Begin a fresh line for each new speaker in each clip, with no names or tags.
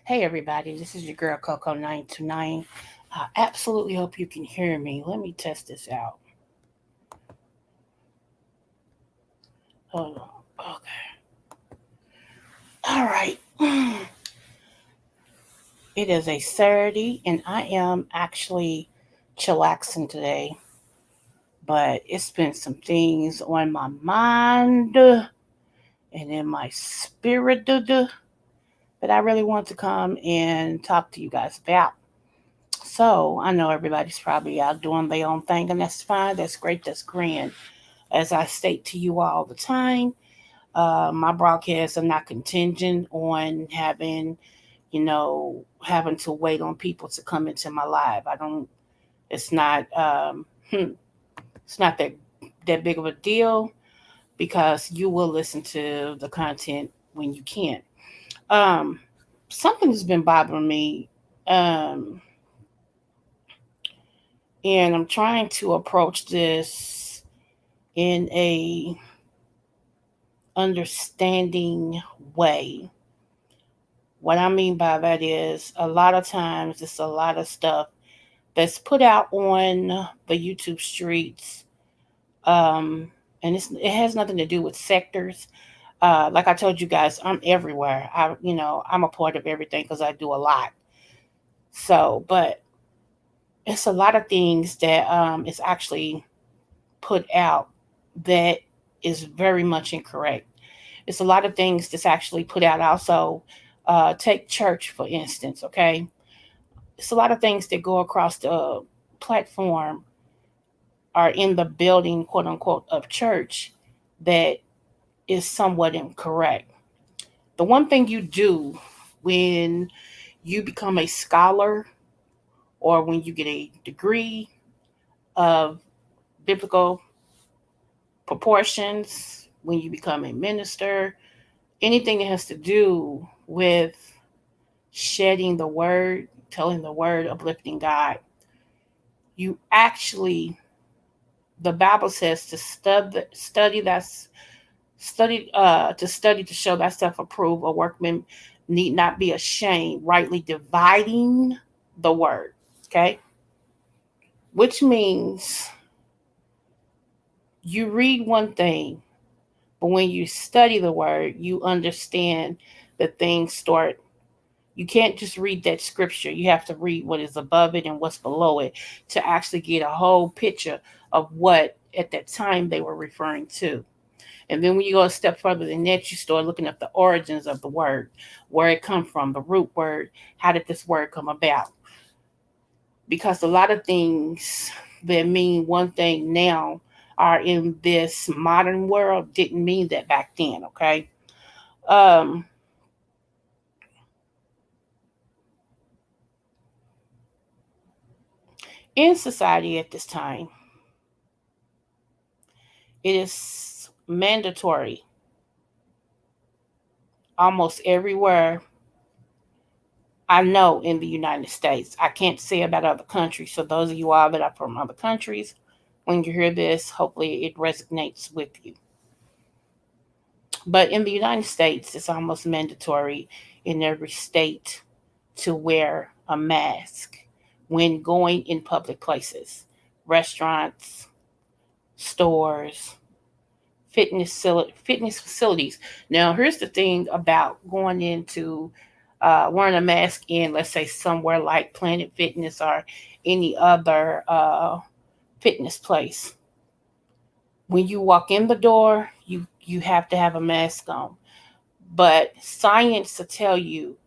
Hey everybody, this is your girl Coco 929. I absolutely hope you can hear me. Let me test this out. Hold on. Okay. All right. It is a Saturday and I am actually chillaxing today, but it's been some things on my mind and in my spirit that I really want to come and talk to you guys about. So I know everybody's probably out doing their own thing, and that's fine. That's great. That's grand. As I state to you all the time, my broadcasts are not contingent on having to wait on people to come into my live. I don't. It's not. It's not that big of a deal because you will listen to the content when you can. Um, Something has been bothering me, um, and I'm trying to approach this in a understanding way. What I mean by that is a lot of times it's a lot of stuff that's put out on the YouTube streets, um, and it has nothing to do with sectors. Like I told you guys, I'm everywhere. I'm a part of everything because I do a lot. So, but it's a lot of things that is actually put out that is very much incorrect. It's a lot of things that's actually put out. Also, take church for instance. Okay, it's a lot of things that go across the platform are in the building, quote unquote, of church that is somewhat incorrect. The one thing you do when you become a scholar or when you get a degree of biblical proportions, when you become a minister, anything that has to do with shedding the word, telling the word, uplifting God, you actually, the Bible says to study to show thyself approved, a workman need not be ashamed, rightly dividing the word. Okay, which means you read one thing, but when you study the word, you understand that things start. You can't just read that scripture. You have to read what is above it and what's below it to actually get a whole picture of what at that time they were referring to. And then when you go a step further than that, you start looking at the origins of the word, where it come from, the root word, how did this word come about? Because a lot of things that mean one thing now are in this modern world didn't mean that back then, okay? Um, in society at this time, it is mandatory almost everywhere. I know in the United States. I can't say about other countries. So those of you all that are from other countries, when you hear this, hopefully it resonates with you. But in the United States, it's almost mandatory in every state to wear a mask when going in public places, restaurants, stores, fitness facilities. Now, here's the thing about going into wearing a mask in, let's say, somewhere like Planet Fitness or any other fitness place. When you walk in the door, you have to have a mask on. But science to tell you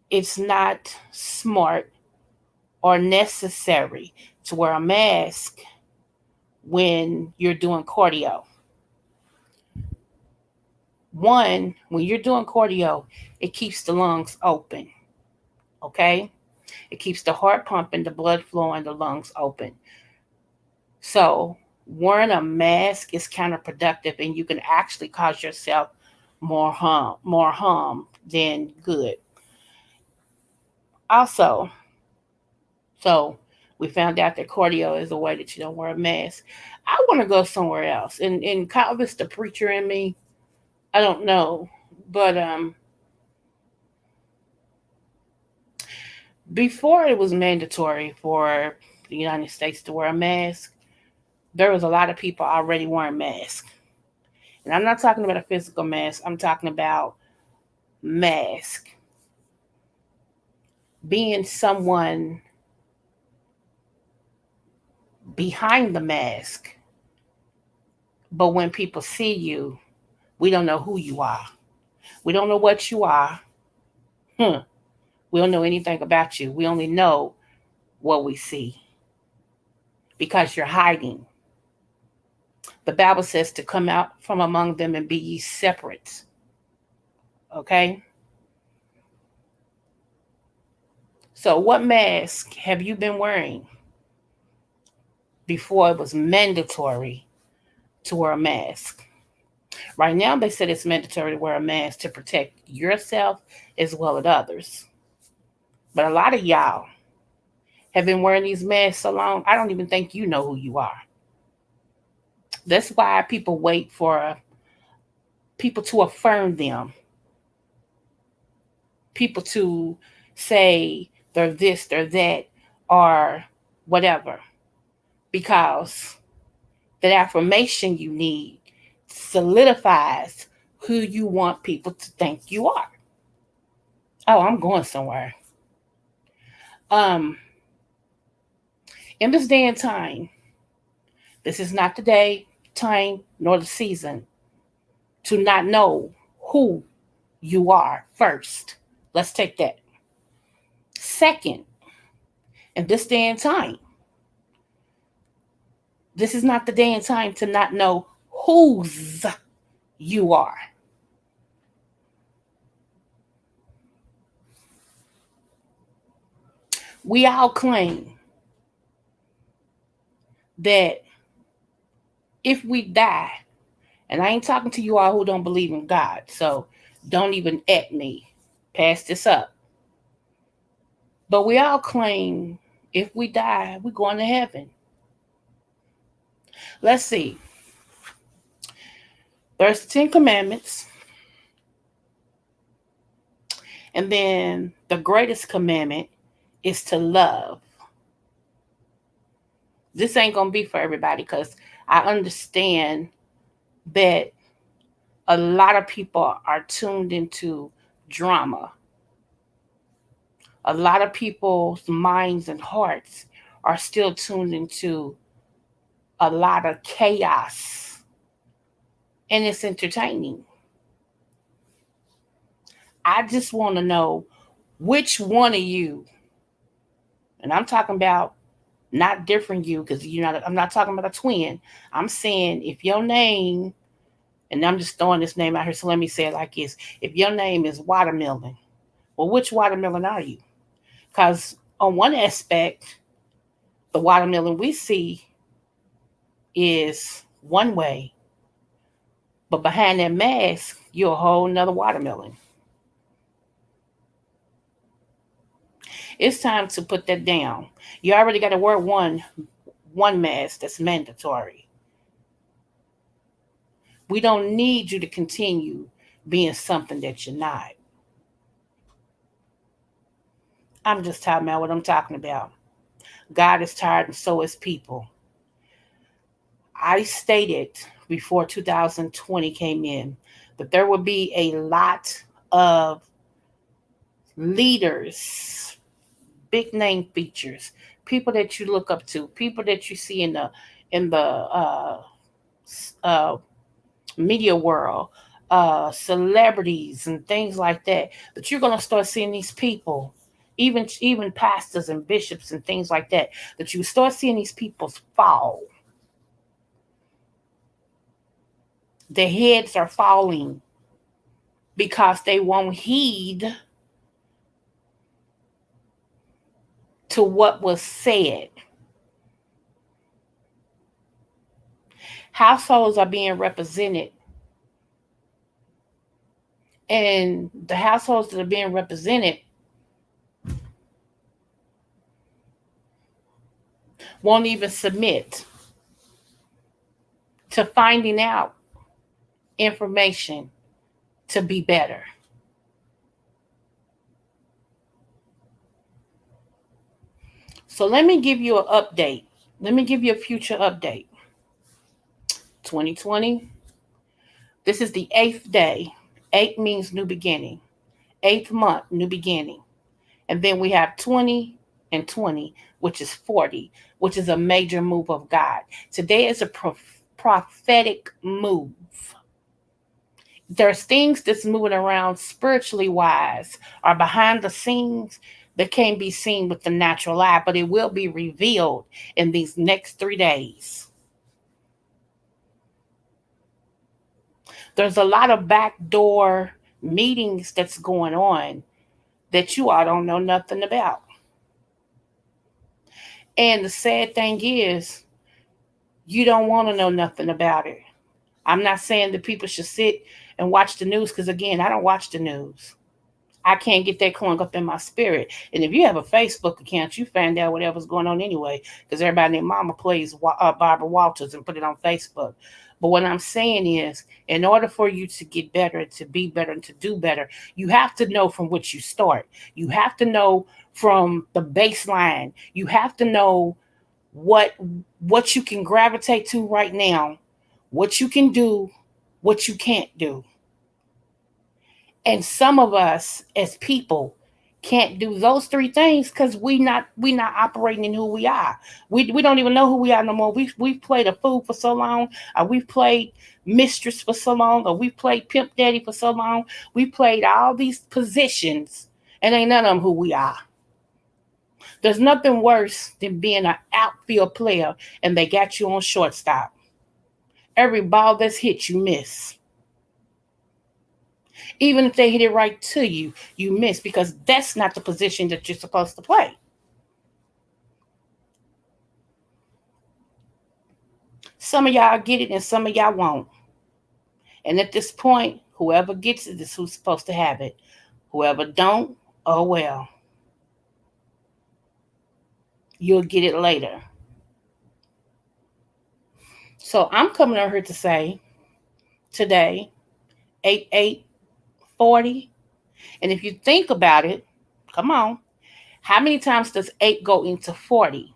it's not smart or necessary to wear a mask when you're doing cardio. One, when you're doing cardio, it keeps the lungs open. Okay? It keeps the heart pumping, the blood flowing, the lungs open. So, wearing a mask is counterproductive and you can actually cause yourself more harm than good. Also, so we found out that cardio is a way that you don't wear a mask. I want to go somewhere else. And kind of it's the preacher in me. I don't know. But Before it was mandatory for the United States to wear a mask, there was a lot of people already wearing masks. And I'm not talking about a physical mask, I'm talking about mask. Being someone behind the mask, but when people see you, we don't know who you are. We don't know what you are. Hmm. We don't know anything about you. We only know what we see because you're hiding. The Bible says to come out from among them and be ye separate. Okay? So, what mask have you been wearing before it was mandatory to wear a mask? Right now, they said it's mandatory to wear a mask to protect yourself as well as others. But a lot of y'all have been wearing these masks so long, I don't even think you know who you are. That's why people wait for people to affirm them, people to say they're this, they're that, or whatever, because that affirmation you need solidifies who you want people to think you are. Oh, I'm going somewhere. Um, in this day and time, this is not the day, time, nor the season to not know who you are first. Let's take that. Second, in this day and time, this is not the day and time to not know whose you are. We all claim that if we die, and I ain't talking to you all who don't believe in God, so don't even at me. Pass this up. But we all claim if we die, we're going to heaven. Let's see. There's the Ten Commandments. And then the greatest commandment is to love. This ain't going to be for everybody because I understand that a lot of people are tuned into drama. A lot of people's minds and hearts are still tuned into a lot of chaos, and it's entertaining. I just want to know which one of you, and I'm talking about not different you because you're not. I'm not talking about a twin. I'm saying if your name, and I'm just throwing this name out here, so let me say it like this: if your name is Watermelon, well, which watermelon are you? Because on one aspect, the watermelon we see is one way, but behind that mask, you're a whole nother watermelon. It's time to put that down. You already got to wear one mask that's mandatory. We don't need you to continue being something that you're not. I'm just talking about what I'm talking about. God is tired and so is people. I stated before 2020 came in that there would be a lot of leaders, big name features, people that you look up to, people that you see in the uh, media world, celebrities and things like that. But you're gonna start seeing these people, even pastors and bishops and things like that. That you start seeing these people fall. Their heads are falling because they won't heed to what was said. Households are being represented, and the households that are being represented won't even submit to finding out information to be better. So let me give you an update. Let me give you a future update. 2020, this is the 8th day. 8 means new beginning. 8th month, new beginning. And then we have 20 and 20, which is 40, which is a major move of God. Today is a prophetic move. There's things that's moving around spiritually wise or behind the scenes that can't be seen with the natural eye, but it will be revealed in these next 3 days. There's a lot of backdoor meetings that's going on that you all don't know nothing about. And the sad thing is, you don't want to know nothing about it. I'm not saying that people should sit and watch the news because, again, I don't watch the news. I can't get that clung up in my spirit. And if you have a Facebook account, you find out whatever's going on anyway, because everybody named Mama plays Barbara Walters and put it on Facebook. But what I'm saying is, in order for you to get better, to be better, and to do better, you have to know from which you start. You have to know from the baseline. You have to know what what you can gravitate to right now, what you can do, what you can't do. And some of us as people can't do those 3 things because we not operating in who we are. We don't even know who we are no more. We've played a fool for so long, or we've played mistress for so long, or we've played pimp daddy for so long. We played all these positions, and ain't none of them who we are. There's nothing worse than being an outfield player and they got you on shortstop. Every ball that's hit, you miss. Even if they hit it right to you, you miss because that's not the position that you're supposed to play. Some of y'all get it and some of y'all won't. And at this point, whoever gets it is who's supposed to have it. Whoever don't, oh well. You'll get it later. So I'm coming over here to say today, 8/8/40. And if you think about it, come on. How many times does 8 go into 40?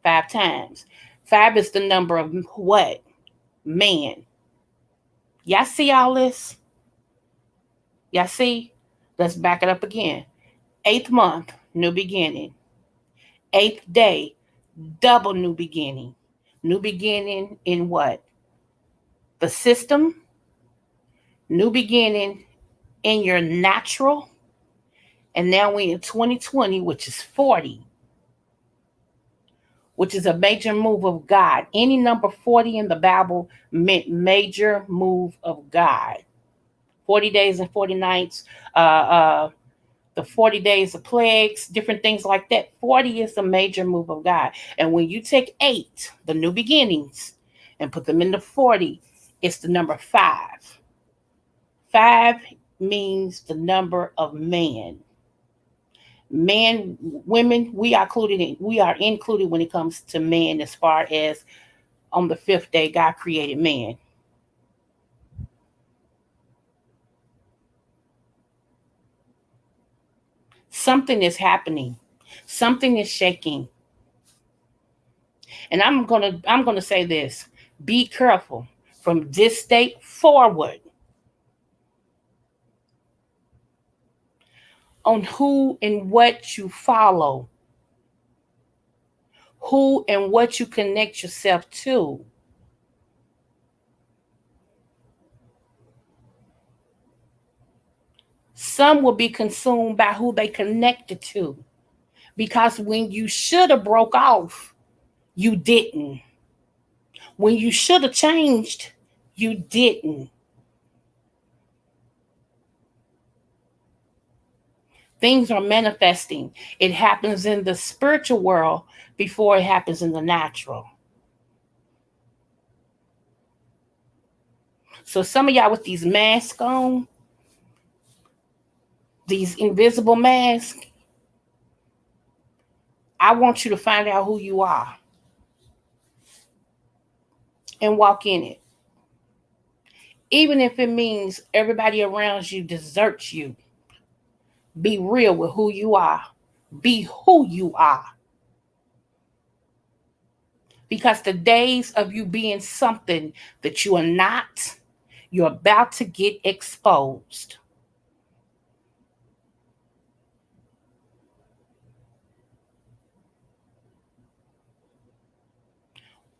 5 times. 5 is the number of what? Man. Y'all see all this? Y'all see? Let's back it up again. 8th month, new beginning. 8th day, double new beginning. New beginning in what? The system. New beginning in your natural. And now we're in 2020, which is 40, which is a major move of God. Any number 40 in the Bible meant major move of God. 40 days and 40 nights, the 40 days of plagues, different things like that. 40 is a major move of God. And when you take 8, the new beginnings, and put them into 40, it's the number 5. 5 means the number of man. Men, women, we are included when it comes to man, as far as on the 5th day God created man. Something is happening. Something is shaking. And I'm gonna say this. Be careful from this date forward on who and what you follow, who and what you connect yourself to. Some will be consumed by who they connected to. Because when you should have broke off, you didn't. When you should have changed, you didn't. Things are manifesting. It happens in the spiritual world before it happens in the natural. So some of y'all with these masks on, these invisible masks, I want you to find out who you are and walk in it. Even if it means everybody around you deserts you, be real with who you are. Be who you are. Because the days of you being something that you are not, you're about to get exposed.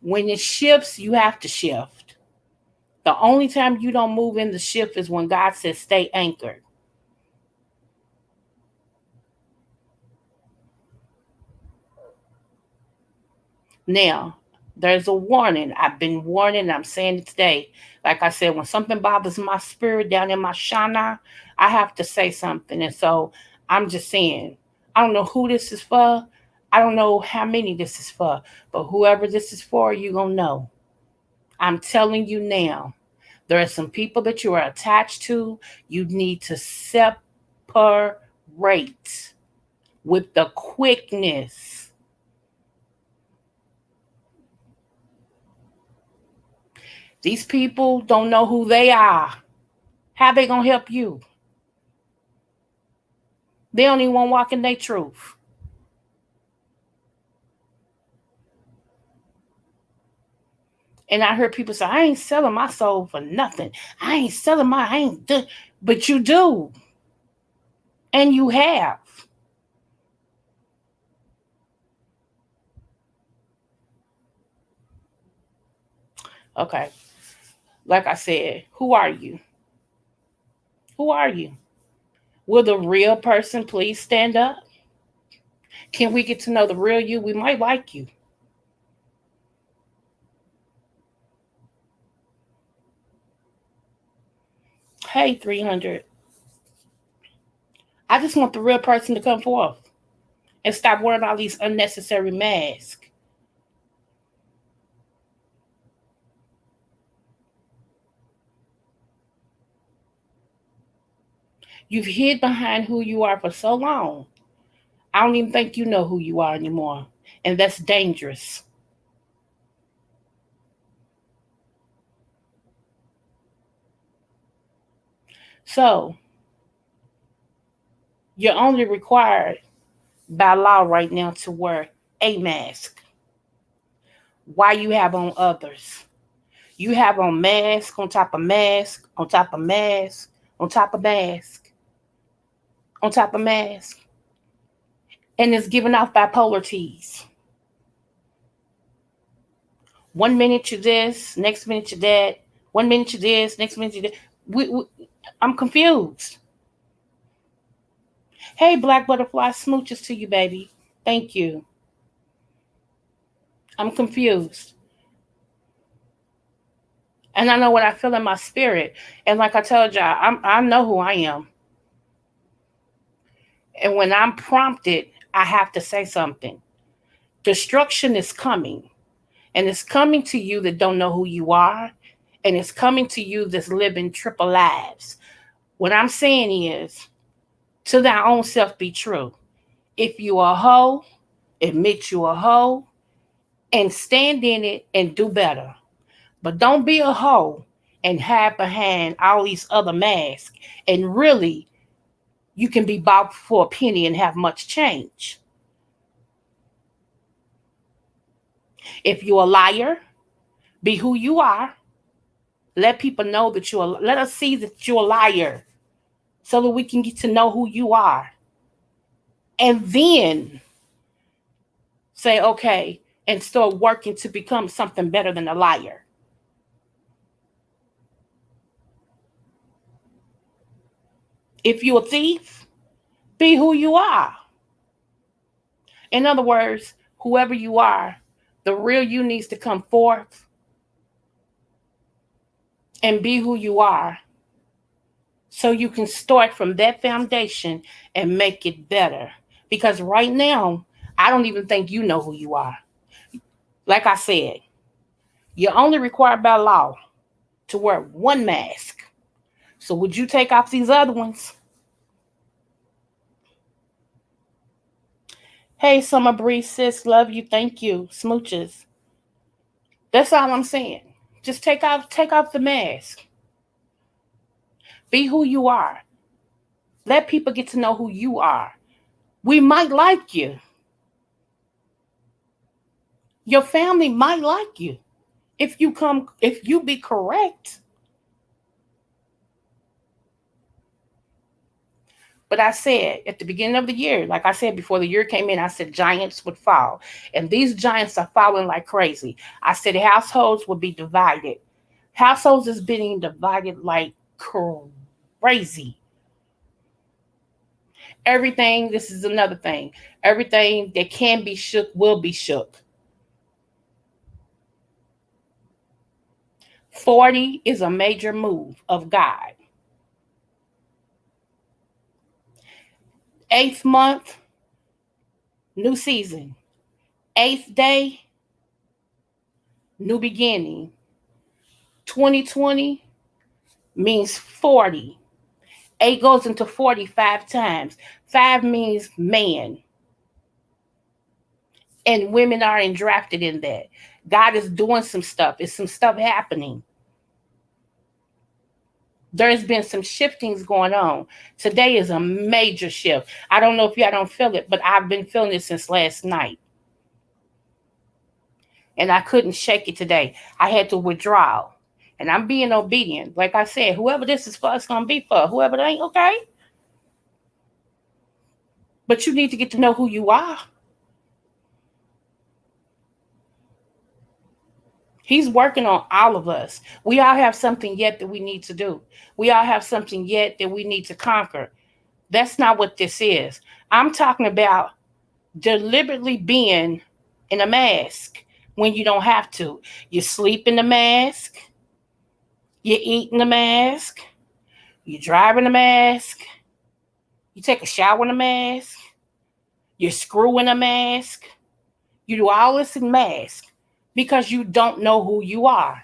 When it shifts, you have to shift. The only time you don't move in the shift is when God says stay anchored. Now, there's a warning. I've been warning, I'm saying it today. Like I said, when something bothers my spirit down in my shana, I have to say something. And so I'm just saying, I don't know who this is for. I don't know how many this is for, but whoever this is for, you're going to know. I'm telling you now, there are some people that you are attached to. You need to separate with the quickness. These people don't know who they are. How they gonna help you? They don't even want to walk in their truth. And I heard people say, I ain't selling my soul for nothing. I ain't selling my, I ain't, but you do. And you have. Okay. Like I said, who are you? Who are you? Will the real person please stand up? Can we get to know the real you? We might like you. Hey, 300. I just want the real person to come forth and stop wearing all these unnecessary masks. You've hid behind who you are for so long. I don't even think you know who you are anymore. And that's dangerous. So you're only required by law right now to wear a mask. Why you have on others? You have on mask on top of mask on top of mask on top of mask on top of mask. And it's giving off bipolar teas. 1 minute you're this, next minute you're that. 1 minute you're this, next minute you're that. We, I'm confused. Hey, Black Butterfly, smooches to you, baby. Thank you. I'm confused. And I know what I feel in my spirit. And like I told y'all, I know who I am. And when I'm prompted, I have to say something. Destruction is coming. And it's coming to you that don't know who you are. And it's coming to you that's living triple lives. What I'm saying is, to thy own self be true. If you a hoe, admit you a hoe and stand in it and do better. But don't be a hoe and hide behind all these other masks. And really, you can be bought for a penny and have much change. If you're a liar, be who you are. Let people know that let us see that you're a liar so that we can get to know who you are. And then say, okay, and start working to become something better than a liar. If you're a thief, be who you are. In other words, whoever you are, the real you needs to come forth and be who you are so you can start from that foundation and make it better. Because right now, I don't even think you know who you are. Like I said, you're only required by law to wear one mask. So would you take off these other ones? Hey, Summer Breeze, sis, love you, thank you, smooches. That's all I'm saying. Just take off the mask. Be who you are. Let people get to know who you are. We might like you. Your family might like you if you be correct. But I said at the beginning of the year, like I said before the year came in, I said giants would fall. And these giants are falling like crazy. I said households would be divided. Households is being divided like crazy. Everything, this is another thing. Everything that can be shook will be shook. 40 is a major move of God. Eighth month, new season. Eighth day, new beginning. 2020 means 40. 8 goes into 45 times. 5 means man. And women are endrafted in that. God is doing some stuff. It's some stuff happening. There's been some shiftings going on. Today is a major shift. I don't know if y'all don't feel it, but I've been feeling it since last night. And I couldn't shake it today. I had to withdraw. And I'm being obedient. Like I said, whoever this is for, it's going to be for. Whoever it ain't, okay? But you need to get to know who you are. He's working on all of us. We all have something yet that we need to do. We all have something yet that we need to conquer. That's not what this is. I'm talking about deliberately being in a mask when you don't have to. You sleep in the mask, you eat in the mask, you drive in the mask, you take a shower in a mask, you screw in a mask. You do all this in mask because you don't know who you are.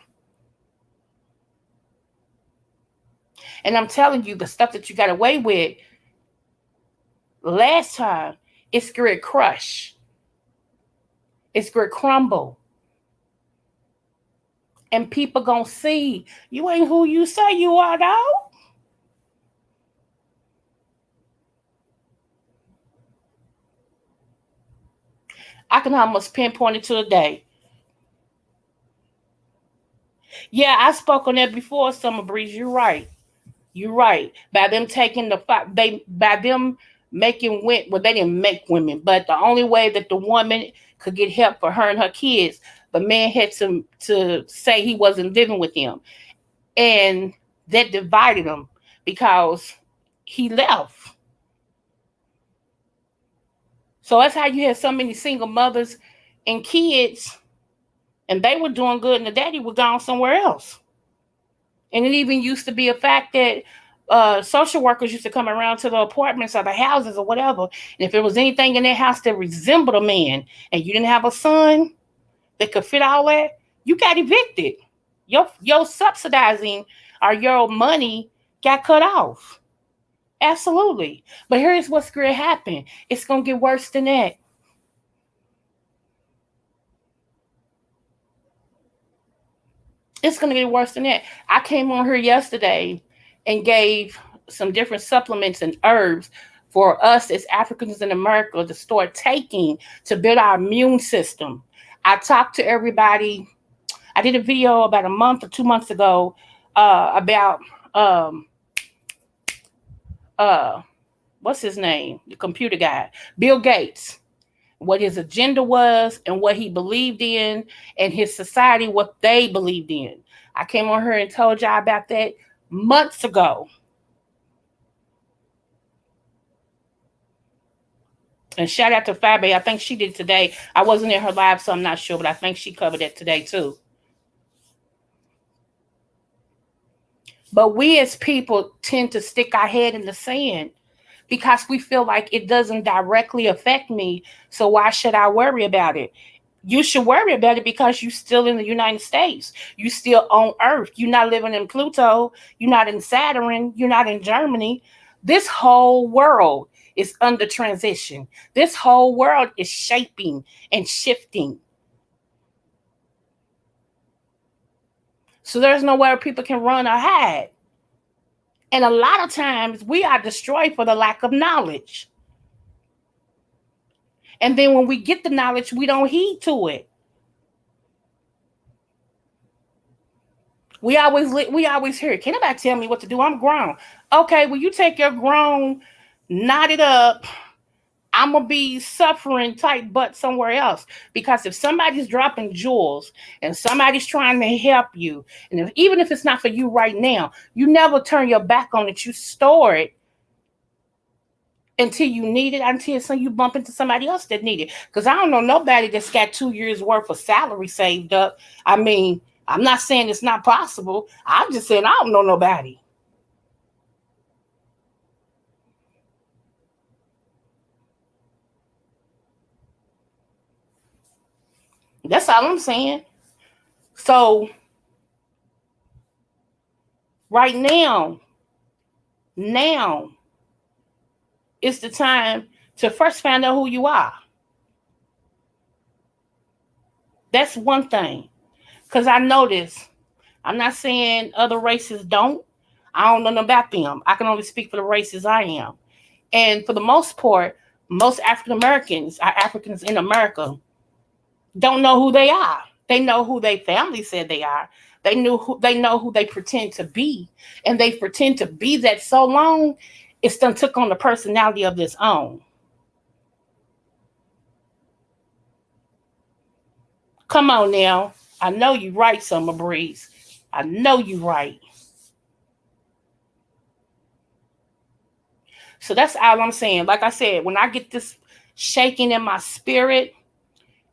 And I'm telling you, the stuff that you got away with last time, it's going to crush. It's going to crumble. And people going to see you ain't who you say you are, though. I can almost pinpoint it to a day. Yeah, I spoke on that before, Summer Breeze. You're right. You're right. By them taking the fight, they by them making women. Well, they didn't make women, but the only way that the woman could get help for her and her kids, the man had to say he wasn't living with them, and that divided them because he left. So that's how you had so many single mothers and kids, and they were doing good, and the daddy was gone somewhere else. And it even used to be a fact that social workers used to come around to the apartments or the houses or whatever. And if there was anything in their house that resembled a man and you didn't have a son that could fit all that, you got evicted. Your subsidizing or your money got cut off. Absolutely. But here's what's going to happen. It's going to get worse than that. It's going to get worse than that. I came on here yesterday and gave some different supplements and herbs for us as Africans in America to start taking to build our immune system. I talked to everybody. I did a video about a month or 2 months ago about um, uh, what's his name? The computer guy, Bill Gates, what his agenda was and what he believed in, and his society, what they believed in. I came on here and told y'all about that months ago. And shout out to Fabe. I think she did today. I wasn't in her live, so I'm not sure, but I think she covered it today too. But we as people tend to stick our head in the sand because we feel like it doesn't directly affect me. So why should I worry about it? You should worry about it because you're still in the United States. You still on Earth. You're not living in Pluto. You're not in Saturn. You're not in Germany. This whole world is under transition. This whole world is shaping and shifting. So there's nowhere people can run or hide. And a lot of times we are destroyed for the lack of knowledge. And then when we get the knowledge, we don't heed to it. We always hear, can't nobody tell me what to do? I'm grown. Okay, well, you take your grown, knot it up, I'm gonna be suffering type butt somewhere else. Because if somebody's dropping jewels and somebody's trying to help you, and even if it's not for you right now, you never turn your back on it. You store it until you need it, until you bump into somebody else that need it. Because I don't know nobody that's got 2 years worth of salary saved up. I mean, I'm not saying it's not possible. I'm just saying I don't know nobody. That's all I'm saying. So right now is the time to first find out who you are. That's one thing. Because I notice, I'm not saying other races don't. I don't know nothing about them. I can only speak for the races I am. And for the most part, most African Americans are Africans in America don't know who they are. They know who their family said they are. They know who they pretend to be. And they pretend to be that so long, it's done took on the personality of its own. Come on now. I know you right, Summer Breeze. I know you right. So that's all I'm saying. Like I said, when I get this shaking in my spirit,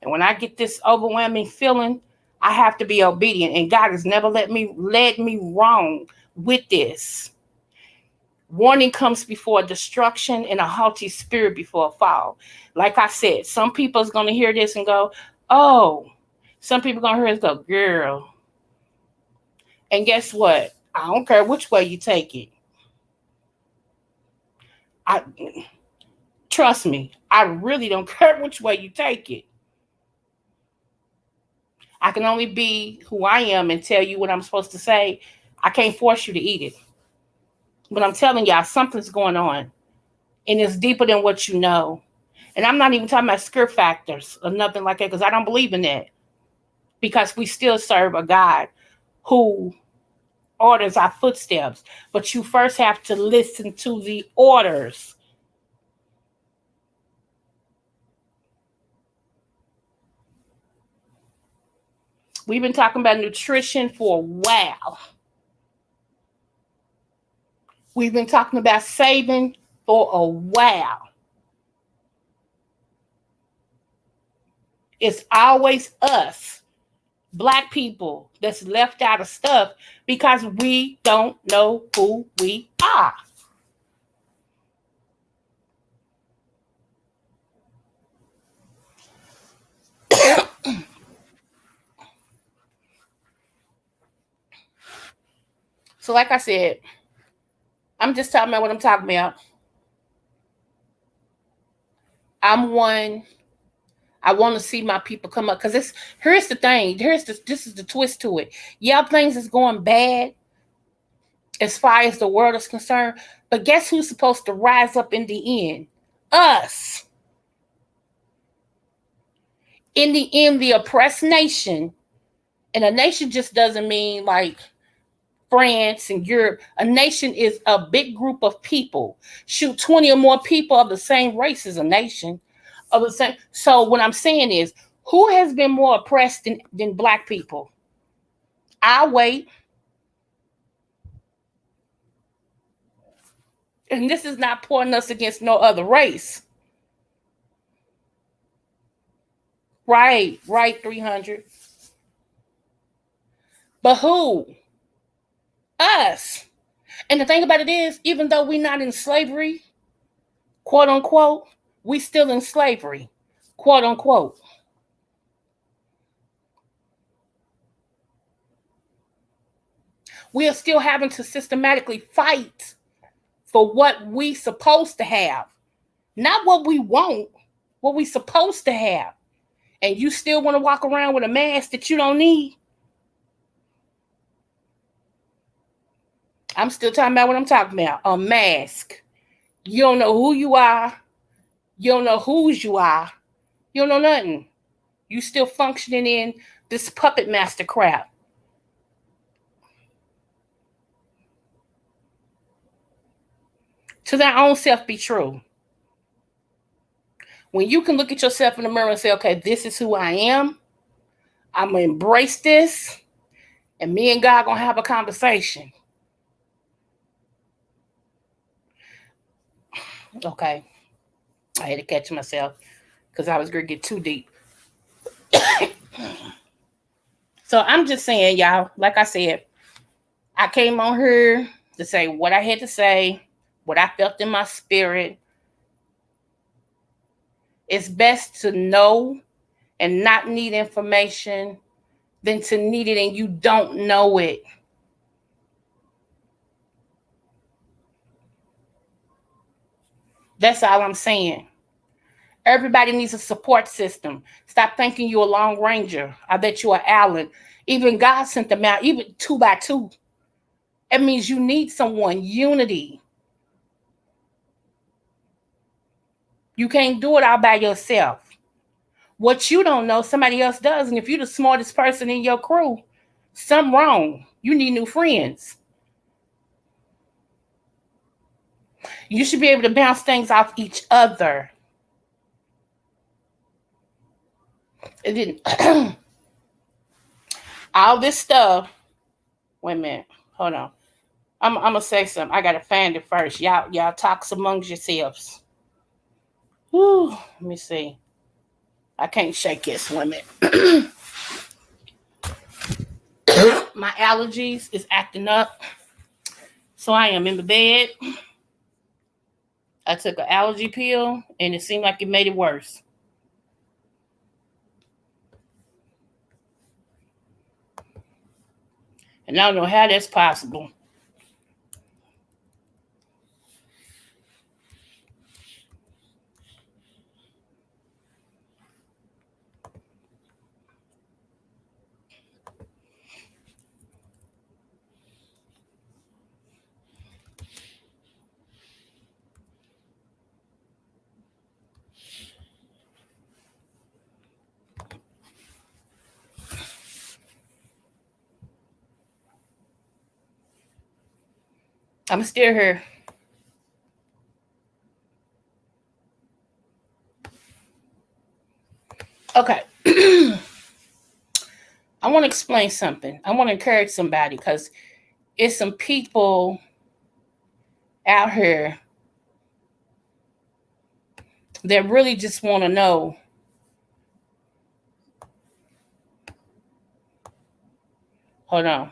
and when I get this overwhelming feeling, I have to be obedient. And God has never led me wrong with this. Warning comes before destruction, and a haughty spirit before a fall. Like I said, some people's gonna hear this and go, "Oh." Some people gonna hear this and go, "Girl." And guess what? I don't care which way you take it. I trust me. I really don't care which way you take it. I can only be who I am and tell you what I'm supposed to say. I can't force you to eat it. But I'm telling y'all, something's going on. And it's deeper than what you know. And I'm not even talking about scare factors or nothing like that, because I don't believe in that. Because we still serve a God who orders our footsteps. But you first have to listen to the orders. We've been talking about nutrition for a while. We've been talking about saving for a while. It's always us, Black people, that's left out of stuff because we don't know who we are. So, like I said, I'm just talking about what I'm talking about. I'm one. I want to see my people come up because this. Here's the thing. This is the twist to it. Yeah, things is going bad as far as the world is concerned, but guess who's supposed to rise up in the end? Us. In the end, the oppressed nation, and a nation just doesn't mean like France and Europe. A nation is a big group of people. Shoot, 20 or more people of the same race is a nation. Of the same. So what I'm saying is, who has been more oppressed than Black people? I wait. And this is not pointing us against no other race. Right, 300. But who? Us. And the thing about it is, even though we're not in slavery, quote unquote, we still in slavery, quote unquote. We are still having to systematically fight for what we supposed to have, not what we want, what we supposed to have. And you still want to walk around with a mask that you don't need? I'm still talking about what I'm talking about. A mask. You don't know who you are. You don't know whose you are. You don't know nothing. You still functioning in this puppet master crap. To their own self be true. When you can look at yourself in the mirror and say, okay, this is who I am. I'm going to embrace this. And me and God going to have a conversation. Okay. I had to catch myself because I was going to get too deep. So I'm just saying, y'all, like I said, I came on here to say what I had to say, what I felt in my spirit. It's best to know and not need information than to need it and you don't know it. That's all I'm saying. Everybody needs a support system. Stop thinking you're a Lone Ranger. I bet you are Allen. Even God sent them out, even 2 by 2. It means you need someone, unity. You can't do it all by yourself. What you don't know, somebody else does. And if you're the smartest person in your crew, something wrong. You need new friends. You should be able to bounce things off each other. And then all this stuff. Wait a minute. Hold on. I'm gonna say something. I gotta find it first. Y'all talk amongst yourselves. Whew, let me see. I can't shake this, women. My allergies is acting up. So I am in the bed. I took an allergy pill and it seemed like it made it worse. And I don't know how that's possible. I'm still here. Okay. I want to explain something. I want to encourage somebody because it's some people out here that really just want to know. Hold on.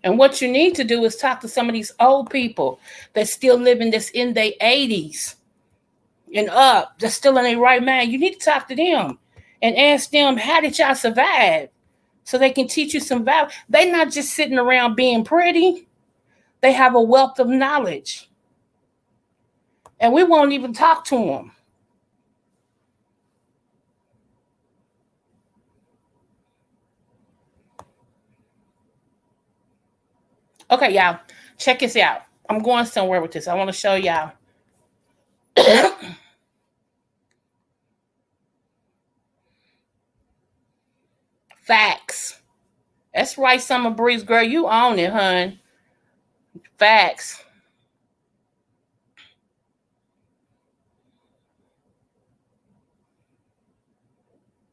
And what you need to do is talk to some of these old people that still living this in their 80s and up, that's still in their right mind. You need to talk to them and ask them, how did y'all survive? So they can teach you some value. They're not just sitting around being pretty. They have a wealth of knowledge. And we won't even talk to them. Okay, y'all, check this out. I'm going somewhere with this. I want to show y'all. Facts. That's right, Summer Breeze, girl. You own it, hun. Facts.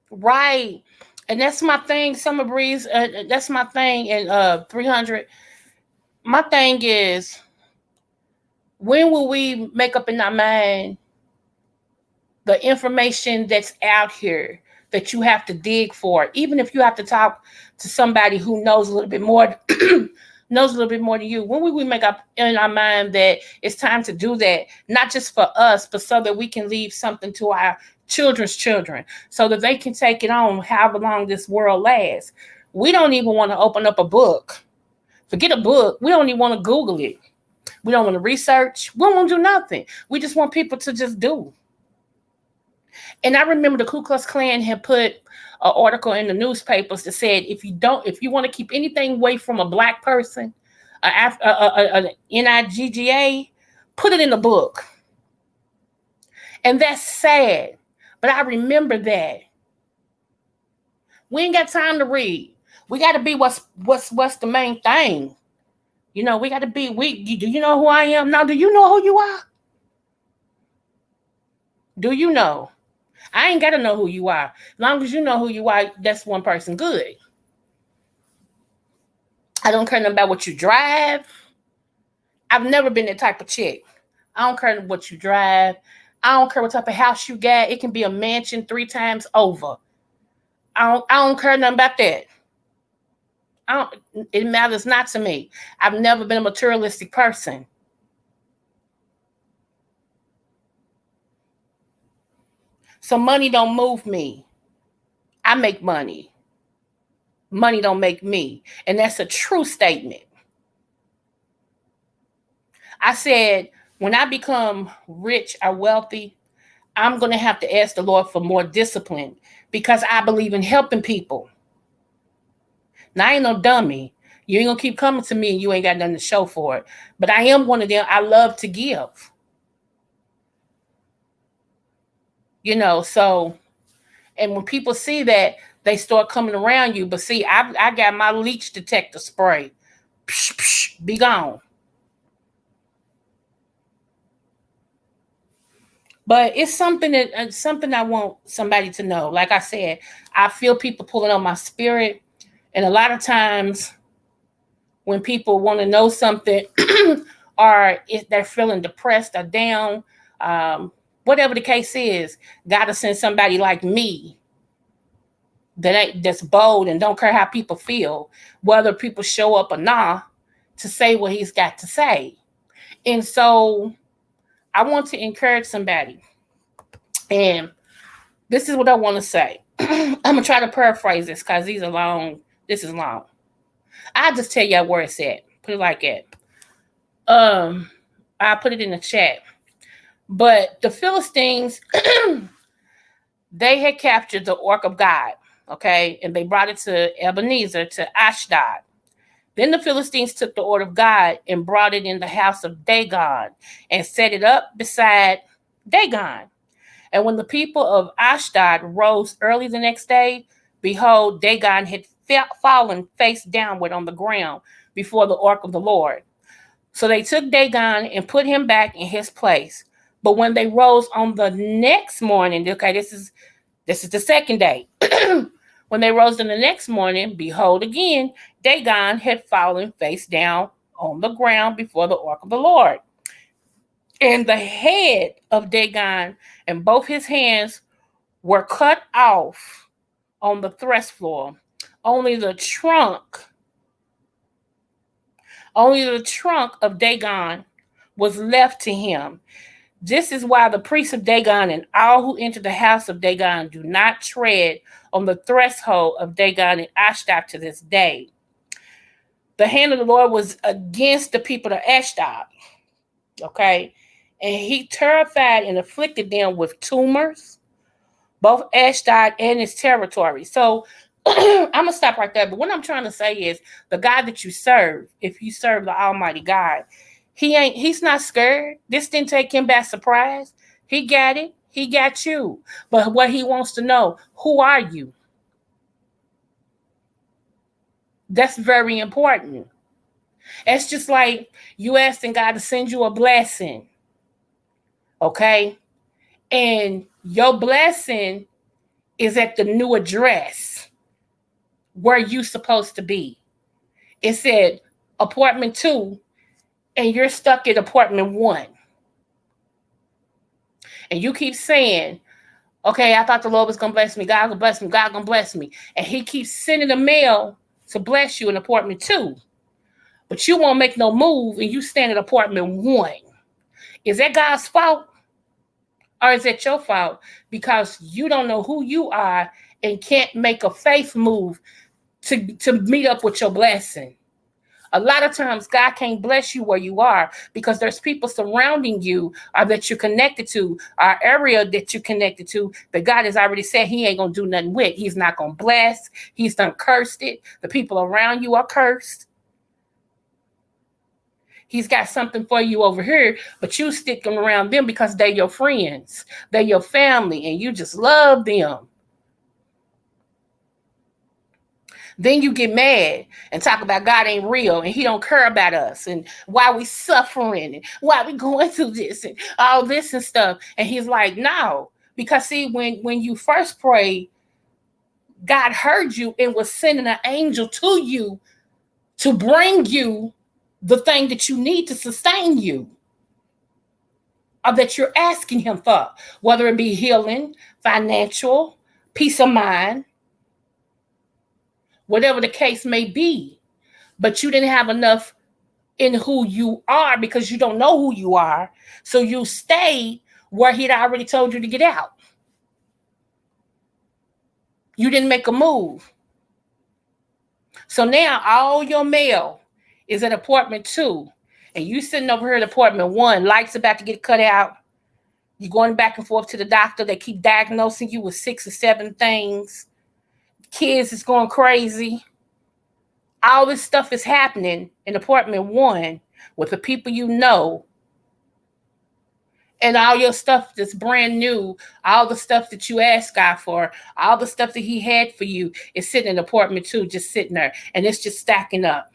Right. And that's my thing, Summer Breeze. That's my thing in 300. My thing is, when will we make up in our mind the information that's out here that you have to dig for, even if you have to talk to somebody who knows a little bit more, knows a little bit more than you? When will we make up in our mind that it's time to do that, not just for us, but so that we can leave something to our children's children, so that they can take it on however long this world lasts? We don't even want to open up a book. Forget a book. We don't even want to Google it. We don't want to research. We don't want to do nothing. We just want people to just do. And I remember the Ku Klux Klan had put an article in the newspapers that said, if you want to keep anything away from a black person, an NIGGA, put it in the book. And that's sad. But I remember that. We ain't got time to read. We got to be what's the main thing. We got to be. Do you know who I am? Now, do you know who you are? Do you know? I ain't got to know who you are. As long as you know who you are, that's one person good. I don't care about what you drive. I've never been that type of chick. I don't care what you drive. I don't care what type of house you got. It can be a mansion 3 times over. I don't care nothing about that. It matters not to me. I've never been a materialistic person. So money don't move me. I make money. Money don't make me. And that's a true statement. I said, when I become rich or wealthy, I'm going to have to ask the Lord for more discipline because I believe in helping people. Now, I ain't no dummy. You ain't going to keep coming to me and you ain't got nothing to show for it. But I am one of them. I love to give. So, and when people see that, they start coming around you. But see, I got my leech detector spray. Psh, psh, be gone. But it's something I want somebody to know. Like I said, I feel people pulling on my spirit. And a lot of times when people want to know something or if they're feeling depressed or down, whatever the case is, gotta send somebody like me that's bold and don't care how people feel, whether people show up or not, to say what he's got to say. And so I want to encourage somebody. And this is what I want to say. I'm gonna try to paraphrase this because these are long. This is long. I'll just tell y'all where it's at. Put it like that. I'll put it in the chat. But the Philistines, they had captured the Ark of God, okay, and they brought it to Ebenezer, to Ashdod. Then the Philistines took the Ark of God and brought it in the house of Dagon and set it up beside Dagon. And when the people of Ashdod rose early the next day, behold, Dagon had fallen face downward on the ground before the ark of the Lord. So they took Dagon and put him back in his place. But when they rose on the next morning, okay, this is the second day. When they rose in the next morning, behold, again, Dagon had fallen face down on the ground before the ark of the Lord. And the head of Dagon and both his hands were cut off on the threshing floor. Only the trunk of Dagon was left to him. This is why the priests of Dagon and all who enter the house of Dagon do not tread on the threshold of Dagon and Ashdod to this day. The hand of the Lord was against the people of Ashdod. Okay. And he terrified and afflicted them with tumors, both Ashdod and its territory. So I'm going to stop right there. But what I'm trying to say is the God that you serve, if you serve the Almighty God, he's not scared. This didn't take him by surprise. He got it. He got you. But what he wants to know, who are you? That's very important. It's just like you asking God to send you a blessing. Okay? And your blessing is at the new address where you supposed to be. It said apartment 2, and you're stuck at apartment 1. And you keep saying, okay, I thought the Lord was going to bless me. God going to bless me. God going to bless me. And he keeps sending the mail to bless you in apartment 2. But you won't make no move and you stand at apartment 1. Is that God's fault? Or is that your fault? Because you don't know who you are and can't make a faith move to meet up with your blessing. A lot of times God can't bless you where you are because there's people surrounding you or that you're connected to, or area that you're connected to that God has already said he ain't going to do nothing with. He's not going to bless. He's done cursed it. The people around you are cursed. He's got something for you over here, but you sticking around them because they're your friends. They're your family and you just love them. Then you get mad and talk about God ain't real and he don't care about us and why we suffering and why we going through this and all this and stuff. And he's like, no. Because see, when you first pray, God heard you and was sending an angel to you to bring you the thing that you need to sustain you or that you're asking him for, whether it be healing, financial, peace of mind, whatever the case may be. But you didn't have enough in who you are because you don't know who you are. So you stayed where he'd already told you to get out. You didn't make a move. So now all your mail is at apartment 2. And you sitting over here at apartment 1, lights about to get cut out. You're going back and forth to the doctor. They keep diagnosing you with 6 or 7 things. Kids is going crazy. All this stuff is happening in apartment 1 with the people you know. And all your stuff that's brand new, all the stuff that you asked God for, all the stuff that he had for you is sitting in apartment 2, just sitting there. And it's just stacking up.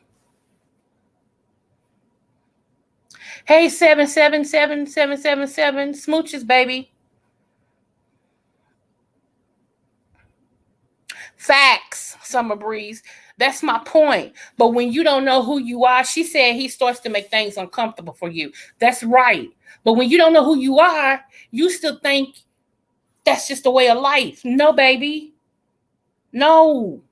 Hey, 777-777, smooches, baby. Facts, Summer Breeze. That's my point. But when you don't know who you are, she said he starts to make things uncomfortable for you. That's right. But when you don't know who you are, you still think that's just a way of life. No, baby. No.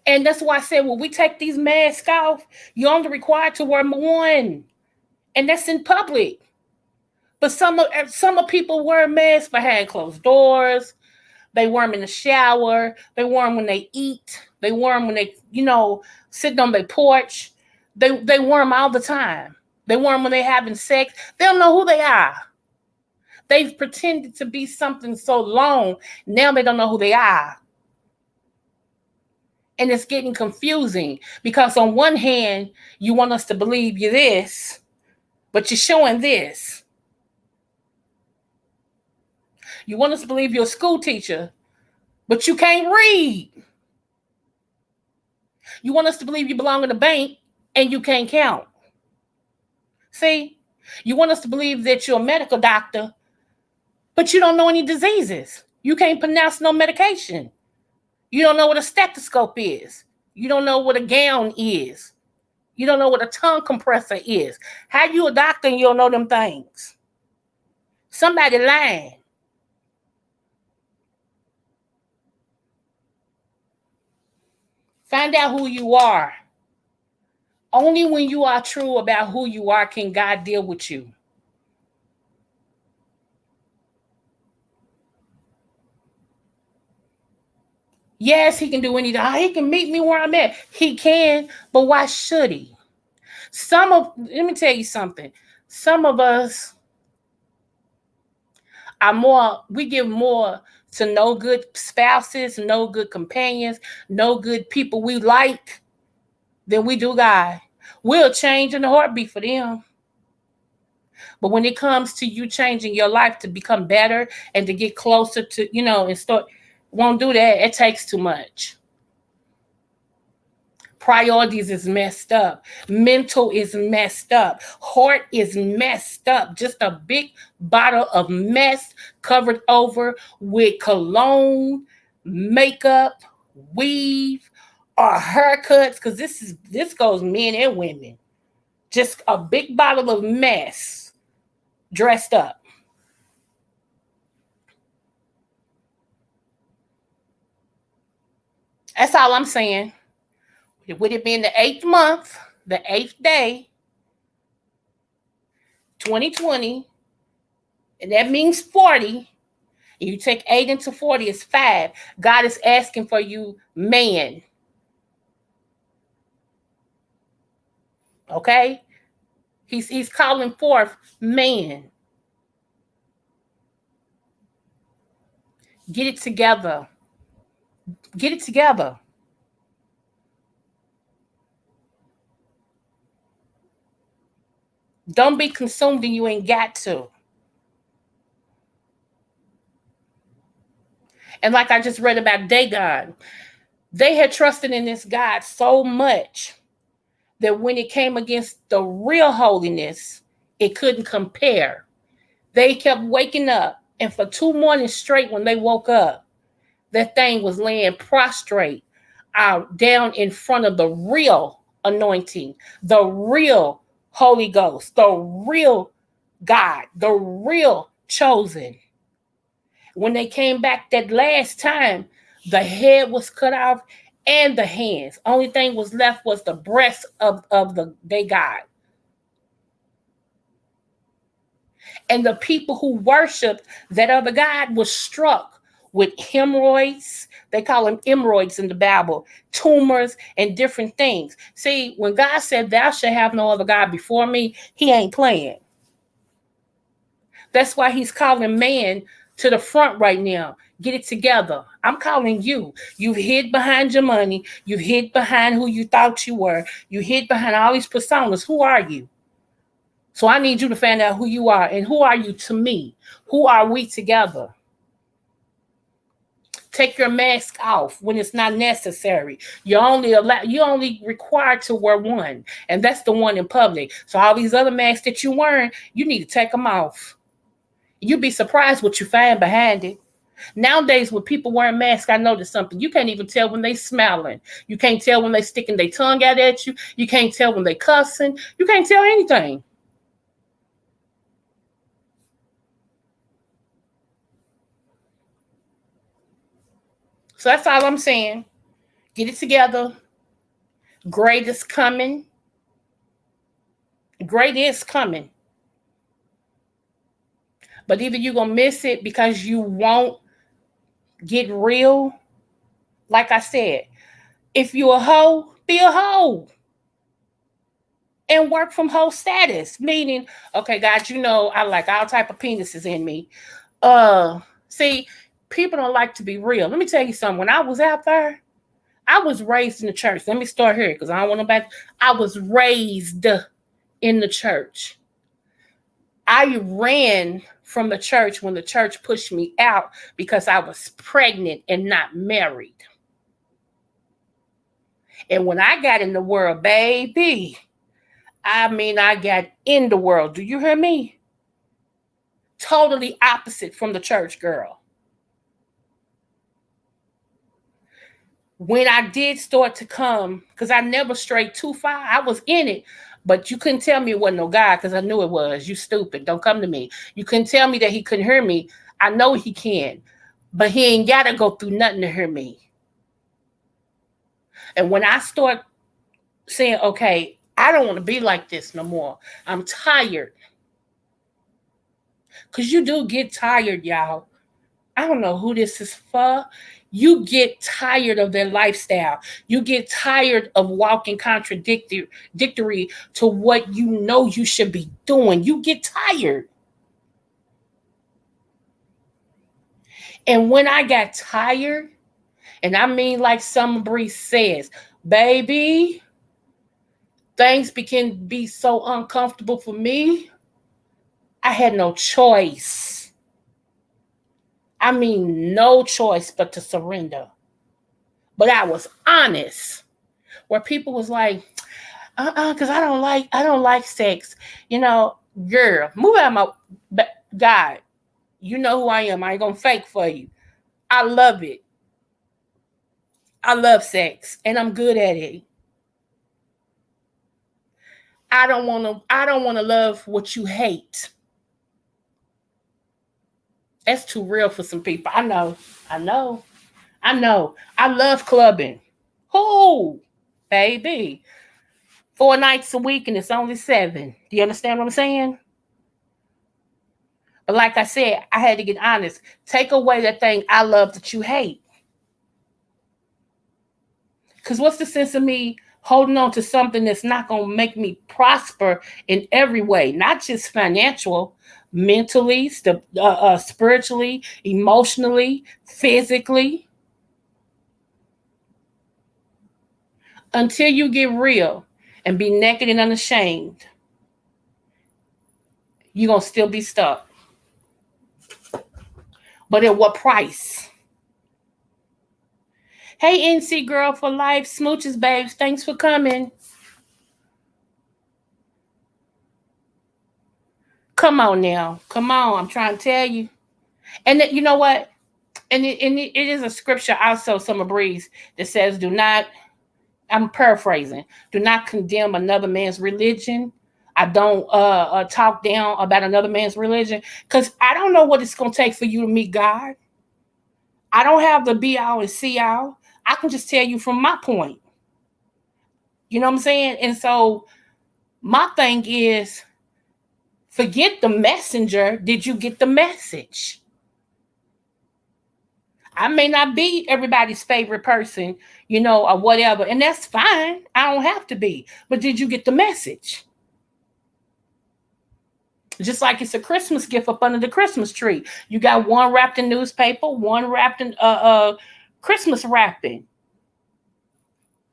And that's why I said when we take these masks off, you're only required to wear 1. And that's in public. But some of people wear masks behind closed doors. They wear them in the shower. They wear them when they eat. They wear them when they, sitting on their porch. They wear them all the time. They wear them when they're having sex. They don't know who they are. They've pretended to be something so long. Now they don't know who they are. And it's getting confusing because on one hand, you want us to believe you're this, but you're showing this. You want us to believe you're a school teacher, but you can't read. You want us to believe you belong in a bank and you can't count. See? You want us to believe that you're a medical doctor, but you don't know any diseases. You can't pronounce no medication. You don't know what a stethoscope is. You don't know what a gown is. You don't know what a tongue compressor is. How you a doctor and you don't know them things? Somebody lying. Find out who you are. Only when you are true about who you are can God deal with you. Yes, he can do anything. He can meet me where I'm at. He can, but why should he? Let me tell you something. Some of us we give more to no good spouses, no good companions, no good people we like than we do God. We'll change in a heartbeat for them. But when it comes to you changing your life to become better and to get closer to, and start, won't do that. It takes too much. Priorities is messed up. Mental is messed up. Heart is messed up. Just a big bottle of mess covered over with cologne, makeup, weave, or haircuts. Because this goes men and women. Just a big bottle of mess dressed up. That's all I'm saying. Would it be in the 8th month, the 8th day, 2020, and that means 40, and you take 8 into 40 is 5. God is asking for you, man. Okay? He's calling forth man. Get it together. Get it together. Don't be consumed and you ain't got to. And like I just read about Dagon, they had trusted in this God so much that when it came against the real holiness, it couldn't compare. They kept waking up, and for 2 mornings straight, when they woke up, that thing was laying prostrate down in front of the real anointing, the real Holy Ghost, the real God, the real chosen. When they came back that last time, the head was cut off and the hands. Only thing was left was the breast of the they God. And the people who worshiped that other God was struck with hemorrhoids. They call them hemorrhoids in the Bible, tumors, and different things. See, when God said, "Thou shalt have no other God before me," he ain't playing. That's why he's calling man to the front right now. Get it together. I'm calling you. You've hid behind your money. You've hid behind who you thought you were. You hid behind all these personas. Who are you? So I need you to find out who you are, and who are you to me? Who are we together? Take your mask off when it's not necessary. You're only required to wear one, and that's the one in public. So all these other masks that you're wearing, you need to take them off. You'd be surprised what you find behind it. Nowadays, with people wearing masks, I noticed something. You can't even tell when they smiling. You can't tell when they sticking their tongue out at you. You can't tell when they cussing. You can't tell anything. So that's all I'm saying. Get it together. Great is coming. Great is coming. But either you're going to miss it because you won't get real. Like I said, if you a hoe, be a hoe. And work from hoe status. Meaning, okay, God, you know I like all type of penises in me. See, people don't like to be real. Let me tell you something. When I was out there, I was raised in the church. Let me start here because I don't want to back. I was raised in the church. I ran from the church when the church pushed me out because I was pregnant and not married. And when I got in the world, baby, I got in the world. Do you hear me? Totally opposite from the church girl. When I did start to come, because I never strayed too far, I was in it, but you couldn't tell me it wasn't no God because I knew it was. You stupid. Don't come to me. You couldn't tell me that he couldn't hear me. I know he can, but he ain't got to go through nothing to hear me. And when I start saying, okay, I don't want to be like this no more. I'm tired. Because you do get tired, y'all. I don't know who this is for. You get tired of their lifestyle. You get tired of walking contradictory to what you know you should be doing. You get tired. And when I got tired, and I mean like Summer Breeze says, baby, things began to be so uncomfortable for me. I had no choice. I mean, no choice but to surrender. But I was honest. Where people was like, because I don't like sex. You know, girl, move out of my God. You know who I am. I ain't gonna fake for you. I love it. I love sex, and I'm good at it. I don't wanna love what you hate. That's too real for some people. I know. I know. I know. I love clubbing. Who? Baby. 4 nights a week and it's only 7. Do you understand what I'm saying? But like I said, I had to get honest. Take away that thing I love that you hate. Because what's the sense of me holding on to something that's not going to make me prosper in every way, not just financial, mentally, spiritually, emotionally, physically? Until you get real and be naked and unashamed, you're going to still be stuck. But at what price? Hey, NC Girl for Life, Smooches Babes, thanks for coming. Come on now. Come on. I'm trying to tell you. And you know what? And it is a scripture also, Summer Breeze, that says, do not, I'm paraphrasing, do not condemn another man's religion. I don't talk down about another man's religion because I don't know what it's going to take for you to meet God. I don't have the be all and see all. I can just tell you from my point. You know what I'm saying? And so my thing is, forget the messenger. Did you get the message? I may not be everybody's favorite person, or whatever, and that's fine. I don't have to be. But did you get the message? Just like it's a Christmas gift up under the Christmas tree. You got one wrapped in newspaper, one wrapped in Christmas wrapping.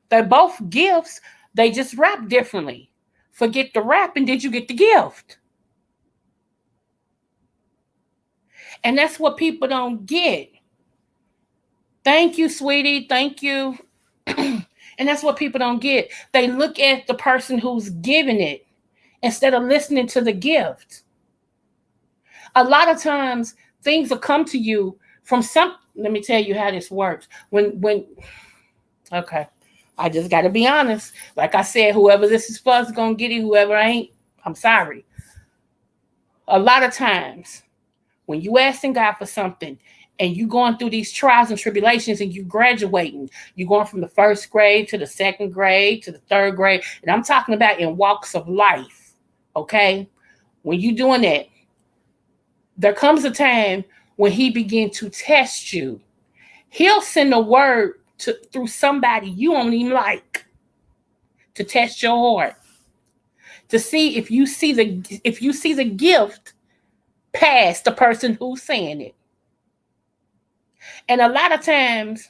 They're both gifts. They just wrap differently. Forget the wrapping. Did you get the gift? And that's what people don't get. Thank you, sweetie. Thank you. And that's what people don't get. They look at the person who's giving it instead of listening to the gift. A lot of times things will come to you from some. Let me tell you how this works. When okay, I just got to be honest. Like I said, whoever this is for is gonna get it. Whoever ain't, I'm sorry. A lot of times when you asking God for something and you going through these trials and tribulations and you graduating, you going from the first grade to the second grade to the third grade, and I'm talking about in walks of life. Okay, when you doing that, there comes a time when He begin to test you. He'll send a word through somebody you don't even like to test your heart, to see if you see the gift past the person who's saying it. And a lot of times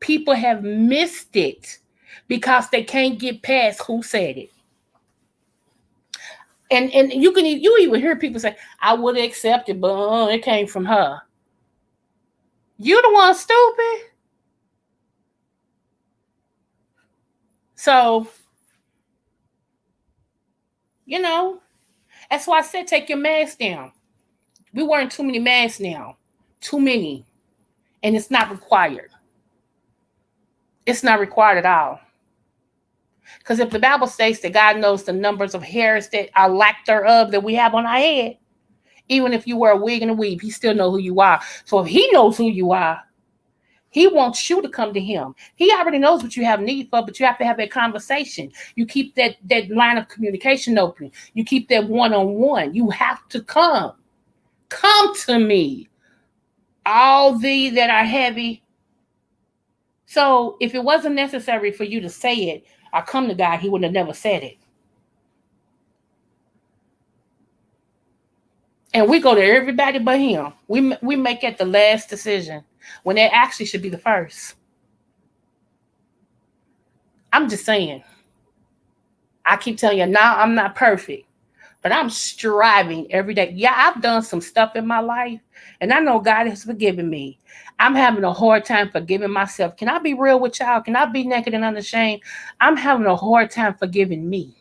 people have missed it because they can't get past who said it. And you even hear people say, I would have accepted, but it came from her. You the one stupid. So, you know, that's why I said take your mask down. We're wearing too many masks now. Too many. And it's not required. It's not required at all. Because if the Bible states that God knows the numbers of hairs that are lack thereof that we have on our head, even if you wear a wig and a weave, He still knows who you are. So if He knows who you are, He wants you to come to Him. He already knows what you have need for, but you have to have that conversation. You keep that line of communication open. You keep that one-on-one. You have to come. Come to me, all thee that are heavy. So if it wasn't necessary for you to say it or come to God, He would have never said it. And we go to everybody but Him. We make it the last decision when it actually should be the first. I'm just saying. I keep telling you, now I'm not perfect, but I'm striving every day. Yeah, I've done some stuff in my life, and I know God has forgiven me. I'm having a hard time forgiving myself. Can I be real with y'all? Can I be naked and unashamed? I'm having a hard time forgiving me.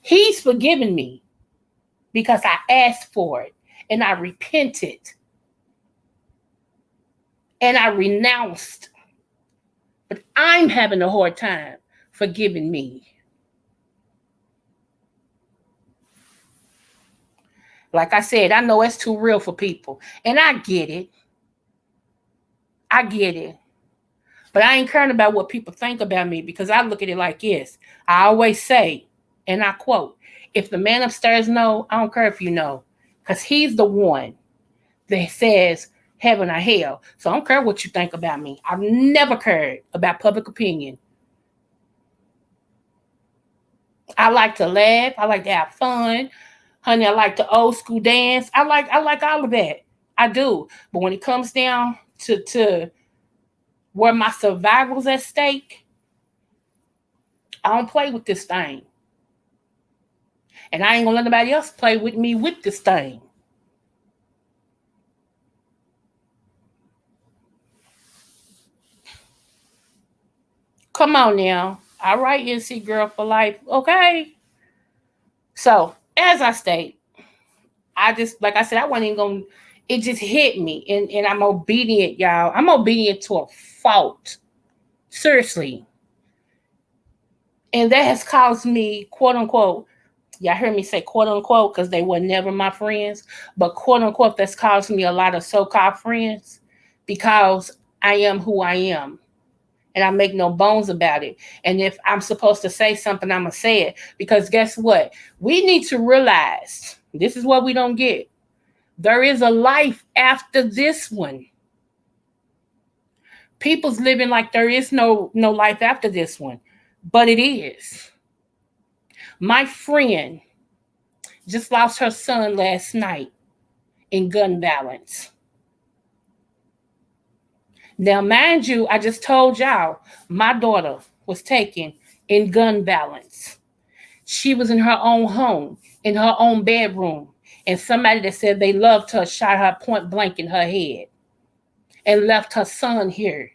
He's forgiven me because I asked for it, and I repented, and I renounced. But I'm having a hard time forgiving me. Like I said, I know it's too real for people, and I get it. I get it. But I ain't caring about what people think about me because I look at it like this. I always say, and I quote, if the man upstairs know, I don't care if you know. Because He's the one that says heaven or hell. So I don't care what you think about me. I've never cared about public opinion. I like to laugh. I like to have fun. Honey, I like the old school dance. I like all of that. I do. But when it comes down to where my survival's at stake, I don't play with this thing. And I ain't gonna let nobody else play with me with this thing. come on now. All right, NC girl for life. Okay. So, as I state, I just, like I said, I wasn't even going to, it just hit me. And I'm obedient, y'all. I'm obedient to a fault. Seriously. And that has caused me, quote unquote, y'all heard me say quote unquote because they were never my friends, but quote unquote, that's caused me a lot of so called friends because I am who I am. And I make no bones about it. And if I'm supposed to say something, I'm going to say it. Because guess what? We need to realize this is what we don't get. There is a life after this one. People's living like there is no life after this one, but it is. My friend just lost her son last night in gun violence. Now, mind you, I just told y'all my daughter was taken in gun violence. She was in her own home, in her own bedroom, and somebody that said they loved her shot her point blank in her head and left her son here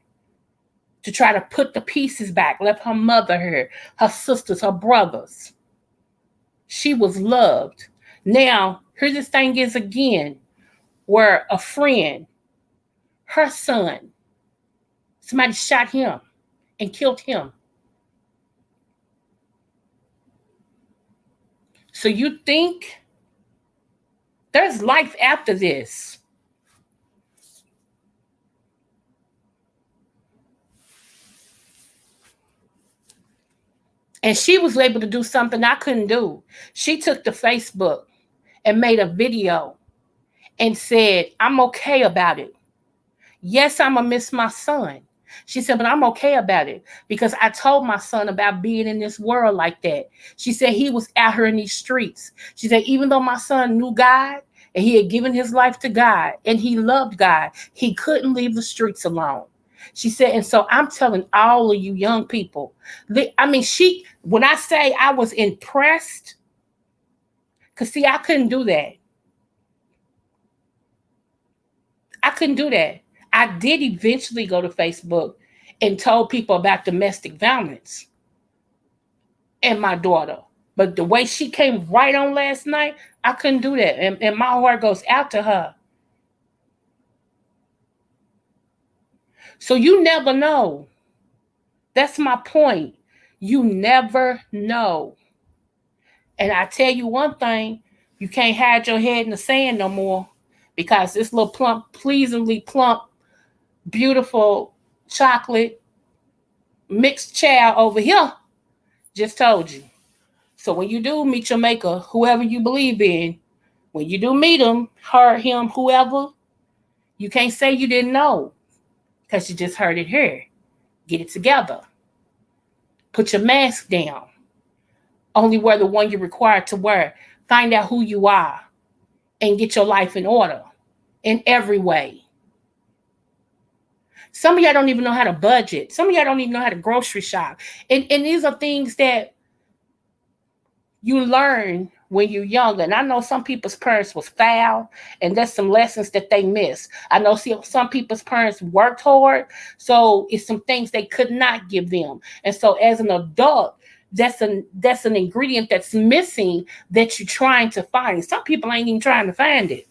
to try to put the pieces back, left her mother here, her sisters, her brothers. She was loved. Now, here this thing is again, where a friend, her son, somebody shot him and killed him. So you think there's life after this? And she was able to do something I couldn't do. She took to Facebook and made a video and said, I'm okay about it. Yes, I'm going to miss my son. She said, but I'm okay about it because I told my son about being in this world like that. She said he was out here in these streets. She said, even though my son knew God and he had given his life to God and he loved God, he couldn't leave the streets alone. She said, and so I'm telling all of you young people, when I say I was impressed, because see, I couldn't do that. I couldn't do that. I did eventually go to Facebook and told people about domestic violence and my daughter. But the way she came right on last night, I couldn't do that. And my heart goes out to her. So you never know. That's my point. You never know. And I tell you one thing, you can't hide your head in the sand no more because this little plump, pleasingly plump, beautiful chocolate mixed child over here just told you. So when you do meet your maker, whoever you believe in, when you do meet him, her, him, whoever, you can't say you didn't know because you just heard it here. Get it together. Put your mask down. Only wear the one you're required to wear. Find out who you are and get your life in order in every way. Some of y'all don't even know how to budget. Some of y'all don't even know how to grocery shop. And these are things that you learn when you're younger. And I know some people's parents was foul, and that's some lessons that they missed. I know some people's parents worked hard, so it's some things they could not give them. And so as an adult, that's an ingredient that's missing that you're trying to find. Some people ain't even trying to find it.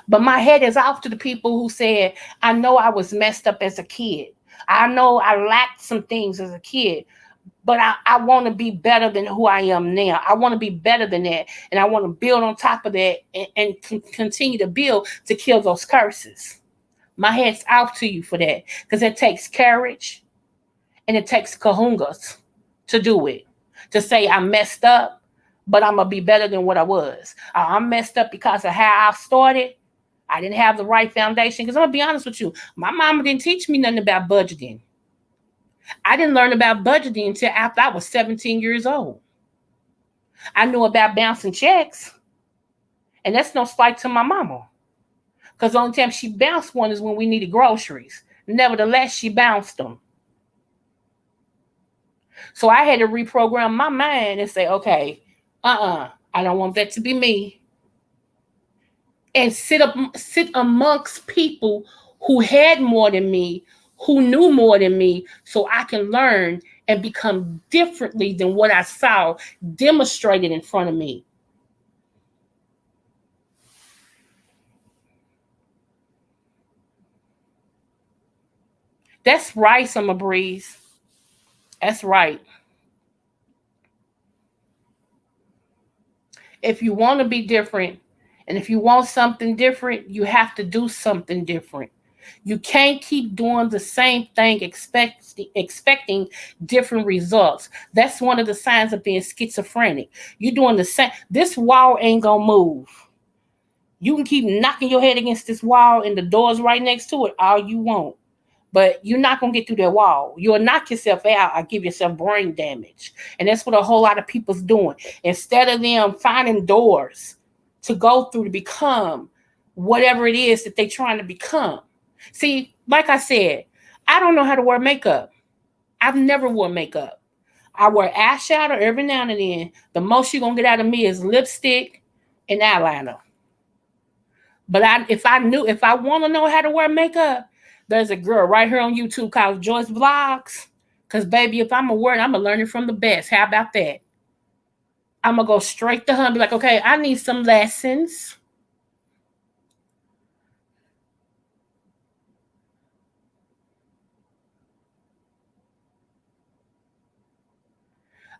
But my head is off to the people who said, I know I was messed up as a kid. I know I lacked some things as a kid, but I want to be better than who I am now. I want to be better than that. And I want to build on top of that and continue to build to kill those curses. My head's off to you for that because it takes courage and it takes kahungas to do it. To say I messed up, but I'm going to be better than what I was. I'm messed up because of how I started. I didn't have the right foundation. Because I'm going to be honest with you, my mama didn't teach me nothing about budgeting. I didn't learn about budgeting until after I was 17 years old. I knew about bouncing checks. And that's no slight to my mama. Because the only time she bounced one is when we needed groceries. Nevertheless, she bounced them. So I had to reprogram my mind and say, okay, I don't want that to be me. And sit amongst people who had more than me, who knew more than me so I can learn and become differently than what I saw demonstrated in front of me. That's right, Summer Breeze. That's right. If you want to be different and if you want something different, you have to do something different. You can't keep doing the same thing expecting different results. That's one of the signs of being schizophrenic. You're doing the same. This wall ain't gonna move. You can keep knocking your head against this wall and the door's right next to it all you want. But you're not gonna get through that wall. You'll knock yourself out or give yourself brain damage. And that's what a whole lot of people's doing. Instead of them finding doors to go through to become whatever it is that they're trying to become. See, like I said, I don't know how to wear makeup. I've never worn makeup. I wear eyeshadow every now and then. The most you're gonna get out of me is lipstick and eyeliner. But if I want to know how to wear makeup, there's a girl right here on YouTube called Joyce Vlogs. Cause baby, if I'm a word, I'm gonna learn it from the best. How about that? I'm gonna go straight to her and be like, okay, I need some lessons.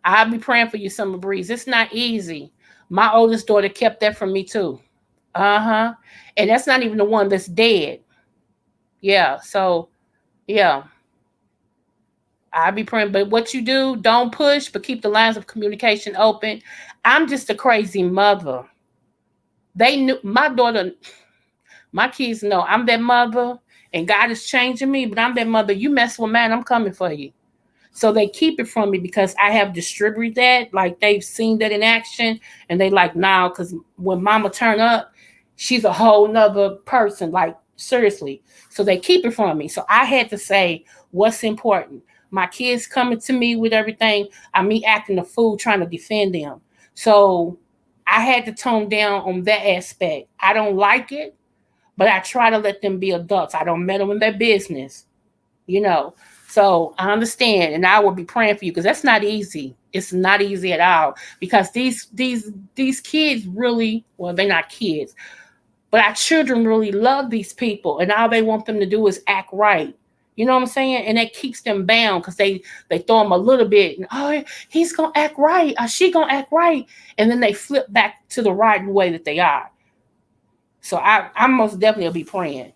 I'll be praying for you, Summer Breeze. It's not easy. My oldest daughter kept that from me too. Uh-huh. And that's not even the one that's dead. Yeah. So yeah. I'll be praying. But what you do, don't push, but keep the lines of communication open. I'm just a crazy mother. They knew my daughter, my kids know I'm that mother, and God is changing me, but I'm that mother. You mess with man, I'm coming for you. So they keep it from me because I have distributed that. Like they've seen that in action, and they like now because when Mama turn up, she's a whole nother person. Like seriously, so they keep it from me. So I had to say what's important. My kids coming to me with everything. I me acting a fool trying to defend them. So I had to tone down on that aspect. I don't like it, but I try to let them be adults. I don't meddle in their business, you know. So I understand, and I will be praying for you because that's not easy. It's not easy at all because these kids really, well, they're not kids, but our children really love these people, and all they want them to do is act right. You know what I'm saying? And that keeps them bound because they throw them a little bit, and oh, he's gonna act right, or she gonna act right, and then they flip back to the right way that they are. So I most definitely will be praying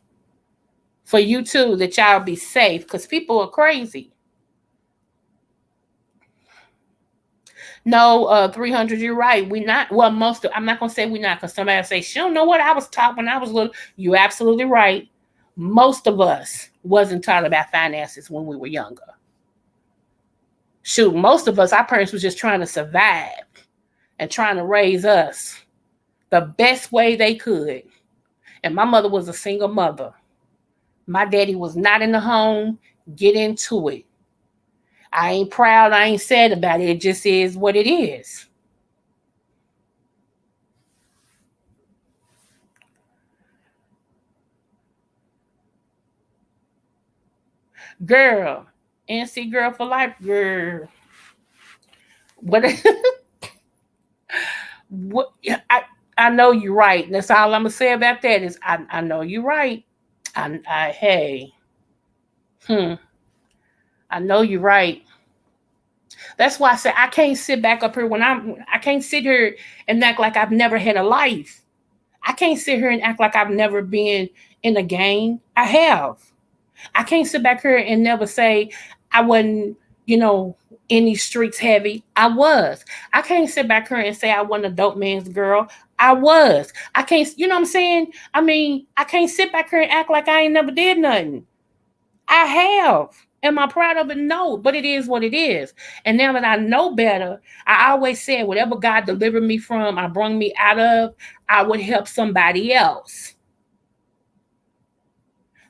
for you too that y'all be safe because people are crazy. No, 300, you're right. We not, well, most of, I'm not going to say we not because somebody will say, she don't know what I was taught when I was little. You're absolutely right. Most of us wasn't taught about finances when we were younger. Shoot, most of us, our parents was just trying to survive and trying to raise us the best way they could. And my mother was a single mother. My daddy was not in the home. Get into it. I ain't proud. I ain't sad about it. It just is what it is. Girl, NC girl for life, girl. What? What? I know you're right. That's all I'm gonna say about that is I know you're right. Hey, hmm, I know you're right. That's why I say I can't sit back up here when I can't sit here and act like I've never had a life. I can't sit here and act like I've never been in a game. I have. I can't sit back here and never say I wasn't, you know, in these streets heavy. I was. I can't sit back here and say I wasn't a dope man's girl. I was. I can't, you know what I'm saying? I mean, I can't sit back here and act like I ain't never did nothing. I have. Am I proud of it? No, but it is what it is. And now that I know better, I always said whatever God delivered me from, I brought me out of, I would help somebody else.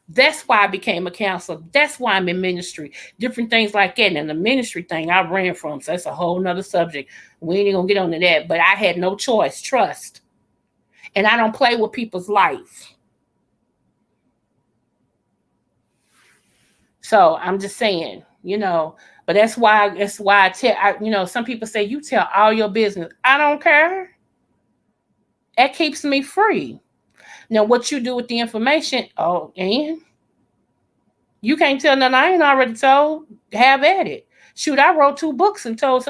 That's why I became a counselor. That's why I'm in ministry. Different things like that. And the ministry thing I ran from. So that's a whole nother subject. We ain't gonna get onto that. But I had no choice. Trust. And I don't play with people's life. So I'm just saying, but that's why some people say you tell all your business. I don't care. That keeps me free. Now, what you do with the information, oh, and you can't tell nothing I ain't already told. Have at it. Shoot, I wrote 2 books and told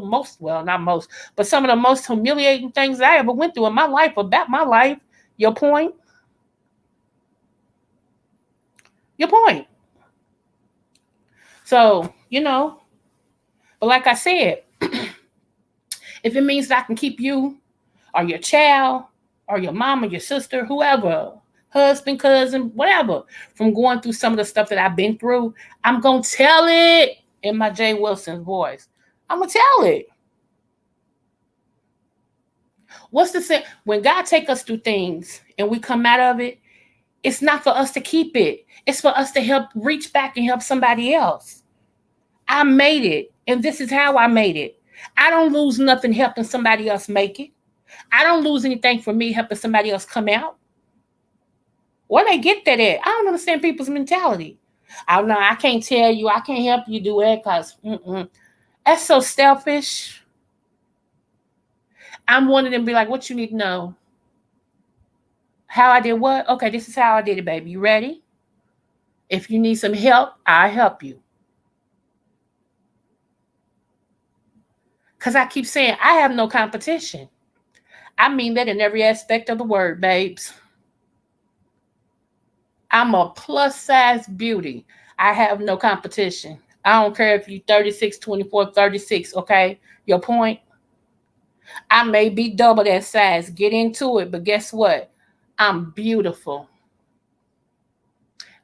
most, well, not most, but some of the most humiliating things I ever went through in my life about my life. Your point? Your point. So, but like I said, if it means that I can keep you or your child or your mom or your sister, whoever, husband, cousin, whatever, from going through some of the stuff that I've been through, I'm going to tell it in my Jay Wilson's voice. I'm going to tell it. What's the sense? When God take us through things and we come out of it, it's not for us to keep it. It's for us to help reach back and help somebody else. I made it, and this is how I made it. I don't lose nothing helping somebody else make it. I don't lose anything for me helping somebody else come out. Where they get that at? I don't understand people's mentality. I don't know. I can't tell you. I can't help you do it because that's so selfish. I'm one of them be like, what you need to know? How I did what? Okay, this is how I did it, baby. You ready? If you need some help, I'll help you. Because I keep saying, I have no competition. I mean that in every aspect of the word, babes. I'm a plus size beauty. I have no competition. I don't care if you 36, 24, 36, okay? Your point? I may be double that size. Get into it, but guess what? I'm beautiful,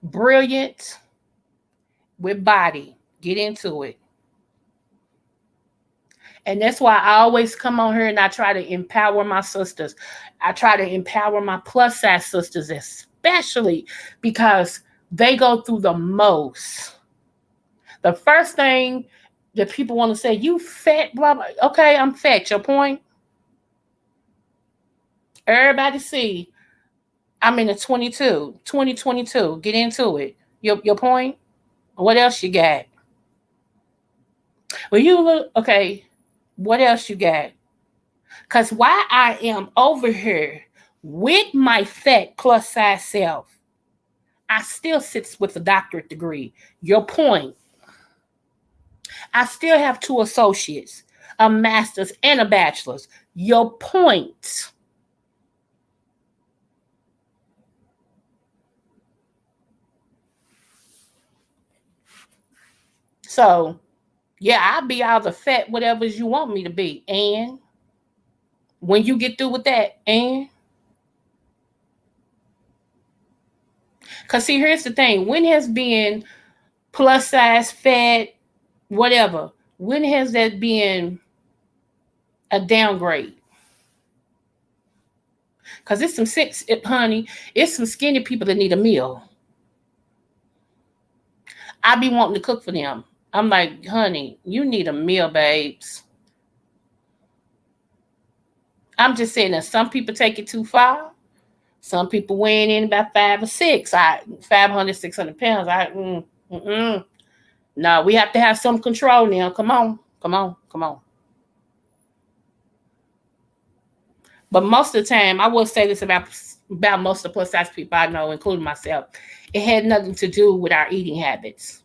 brilliant, with body. Get into it. And that's why I always come on here and I try to empower my sisters. I try to empower my plus size sisters, especially because they go through the most. The first thing that people want to say, you fat, blah, blah. Okay, I'm fat. Your point? Everybody see I'm in a 2022. Get into it. Your point? What else you got? Well, you look, okay, what else you got? Because while I am over here with my fat plus size self, I still sits with a doctorate degree. Your point. I still have 2 associates, a master's and a bachelor's. Your point. So, yeah, I'll be all the fat whatever you want me to be. And when you get through with that, and because see, here's the thing: when has been plus size, fat, whatever? When has that been a downgrade? Because it's some six, honey, it's some skinny people that need a meal. I be wanting to cook for them. I'm like, honey, you need a meal, babes. I'm just saying that some people take it too far. Some people weighing in about 5 or 6. 500, 600 pounds. No, we have to have some control now. Come on, come on, come on. But most of the time, I will say this about most of the plus size people I know, including myself. It had nothing to do with our eating habits.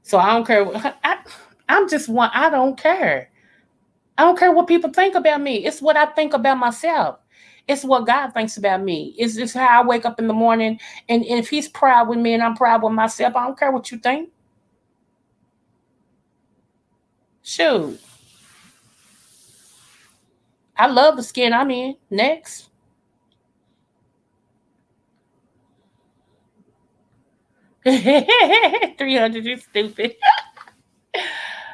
So I don't care. I'm just one. I don't care. I don't care what people think about me. It's what I think about myself. It's what God thinks about me. It's just how I wake up in the morning. And if He's proud with me and I'm proud with myself, I don't care what you think. Shoot. I love the skin I'm in. Next. 300, you stupid.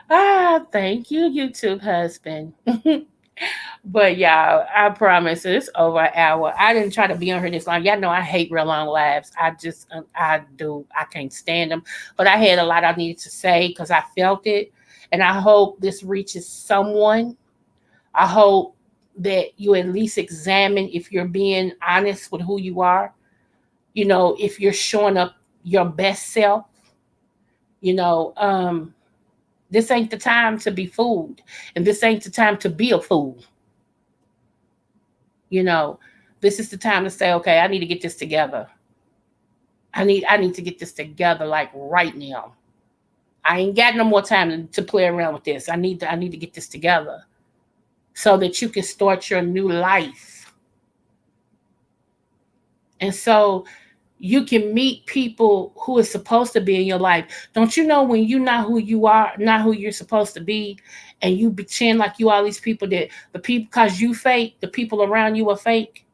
Thank you, YouTube husband. But y'all, I promise it's over an hour. I didn't try to be on here this long. Y'all know I hate real long lives. I do. I can't stand them. But I had a lot I needed to say because I felt it. And I hope this reaches someone. I hope that you at least examine if you're being honest with who you are. If you're showing up your best self. You know, this ain't the time to be fooled, and this ain't the time to be a fool. You know, this is the time to say, okay, I need to get this together. I need to get this together like right now. I ain't got no more time to play around with this. I need to get this together so that you can start your new life. And so you can meet people who is supposed to be in your life. Don't you know when you're not who you are, not who you're supposed to be, and you pretend like you all these people, that the people, because you fake, the people around you are fake,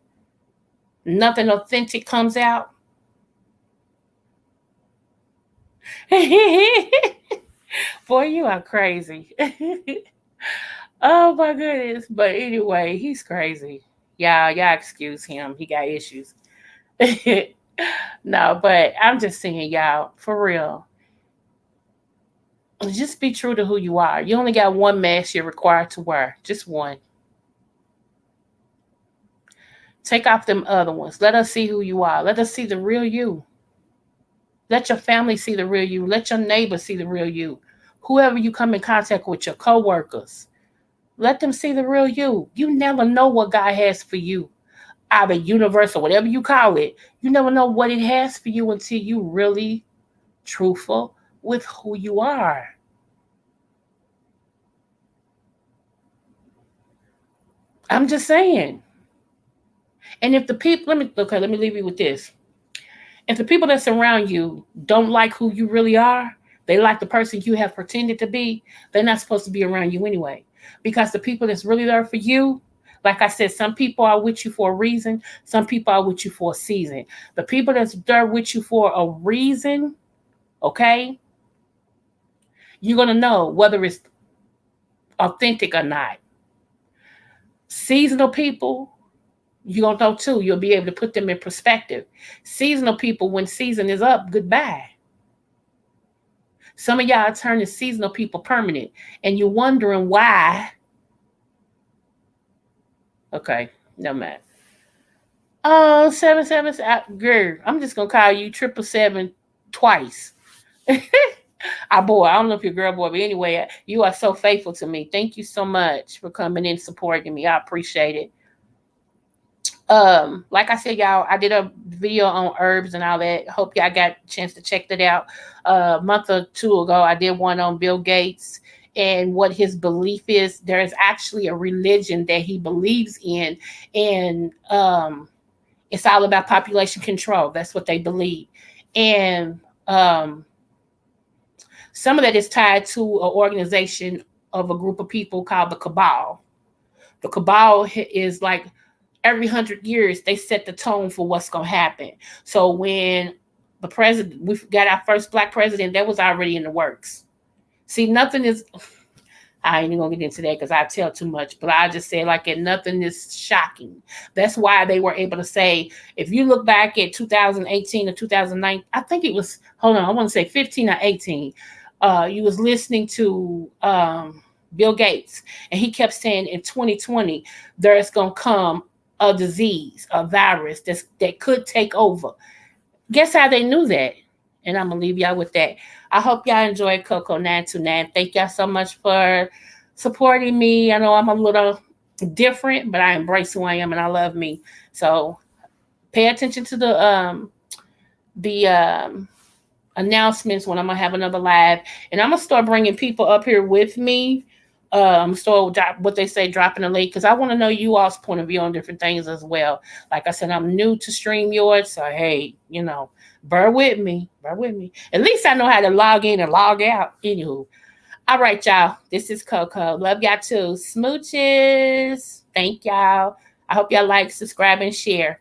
nothing authentic comes out. Boy, you are crazy. Oh my goodness. But anyway, he's crazy. Y'all excuse him. He got issues. No, but I'm just saying, y'all, for real. Just be true to who you are. You only got one mask you're required to wear. Just one. Take off them other ones. Let us see who you are. Let us see the real you. Let your family see the real you. Let your neighbors see the real you. Whoever you come in contact with, your coworkers, let them see the real you. You never know what God has for you. Either universe or whatever you call it. You never know what it has for you until you really truthful with who you are. I'm just saying. And if the people, let me leave you with this. If the people that surround you don't like who you really are, they like the person you have pretended to be, they're not supposed to be around you anyway. Because the people that's really there for you, like I said, some people are with you for a reason, some people are with you for a season. The people that's there with you for a reason, okay, you're going to know whether it's authentic or not. Seasonal people, you're going to know too. You'll be able to put them in perspective. Seasonal people, when season is up, goodbye. Some of y'all are turning seasonal people permanent, and you're wondering why. Okay, no matter. Oh, 777, girl. I'm just gonna call you 777 twice. Boy, I don't know if you're a girl boy, but anyway, you are so faithful to me. Thank you so much for coming in supporting me. I appreciate it. Like I said, y'all, I did a video on herbs and all that. Hope y'all got a chance to check that out. A month or two ago, I did one on Bill Gates and what his belief is. There is actually a religion that he believes in, and it's all about population control. That's what they believe. And um, some of that is tied to an organization of a group of people called the Cabal. The Cabal is like every 100 years they set the tone for what's going to happen. So when the president, we got our first black president, that was already in the works. See, nothing is, I ain't even gonna get into that because I tell too much, but I just say like it, nothing is shocking. That's why they were able to say, if you look back at 2018 or 2009, I think it was, hold on, I want to say 15 or 18. You was listening to Bill Gates, and he kept saying in 2020 there's gonna come a disease, a virus that could take over. Guess how they knew that? And I'm gonna leave y'all with that. I hope y'all enjoyed Coco 929. Thank y'all so much for supporting me. I know I'm a little different, but I embrace who I am and I love me. So pay attention to the announcements when I'm gonna have another live, and I'm gonna start bringing people up here with me. So what they say, dropping a link, because I want to know you all's point of view on different things as well. Like I said, I'm new to StreamYard, so hey, bear with me, bear with me. At least I know how to log in and log out. Anywho, all right, y'all. This is Coco. Love y'all too. Smooches. Thank y'all. I hope y'all like, subscribe, and share.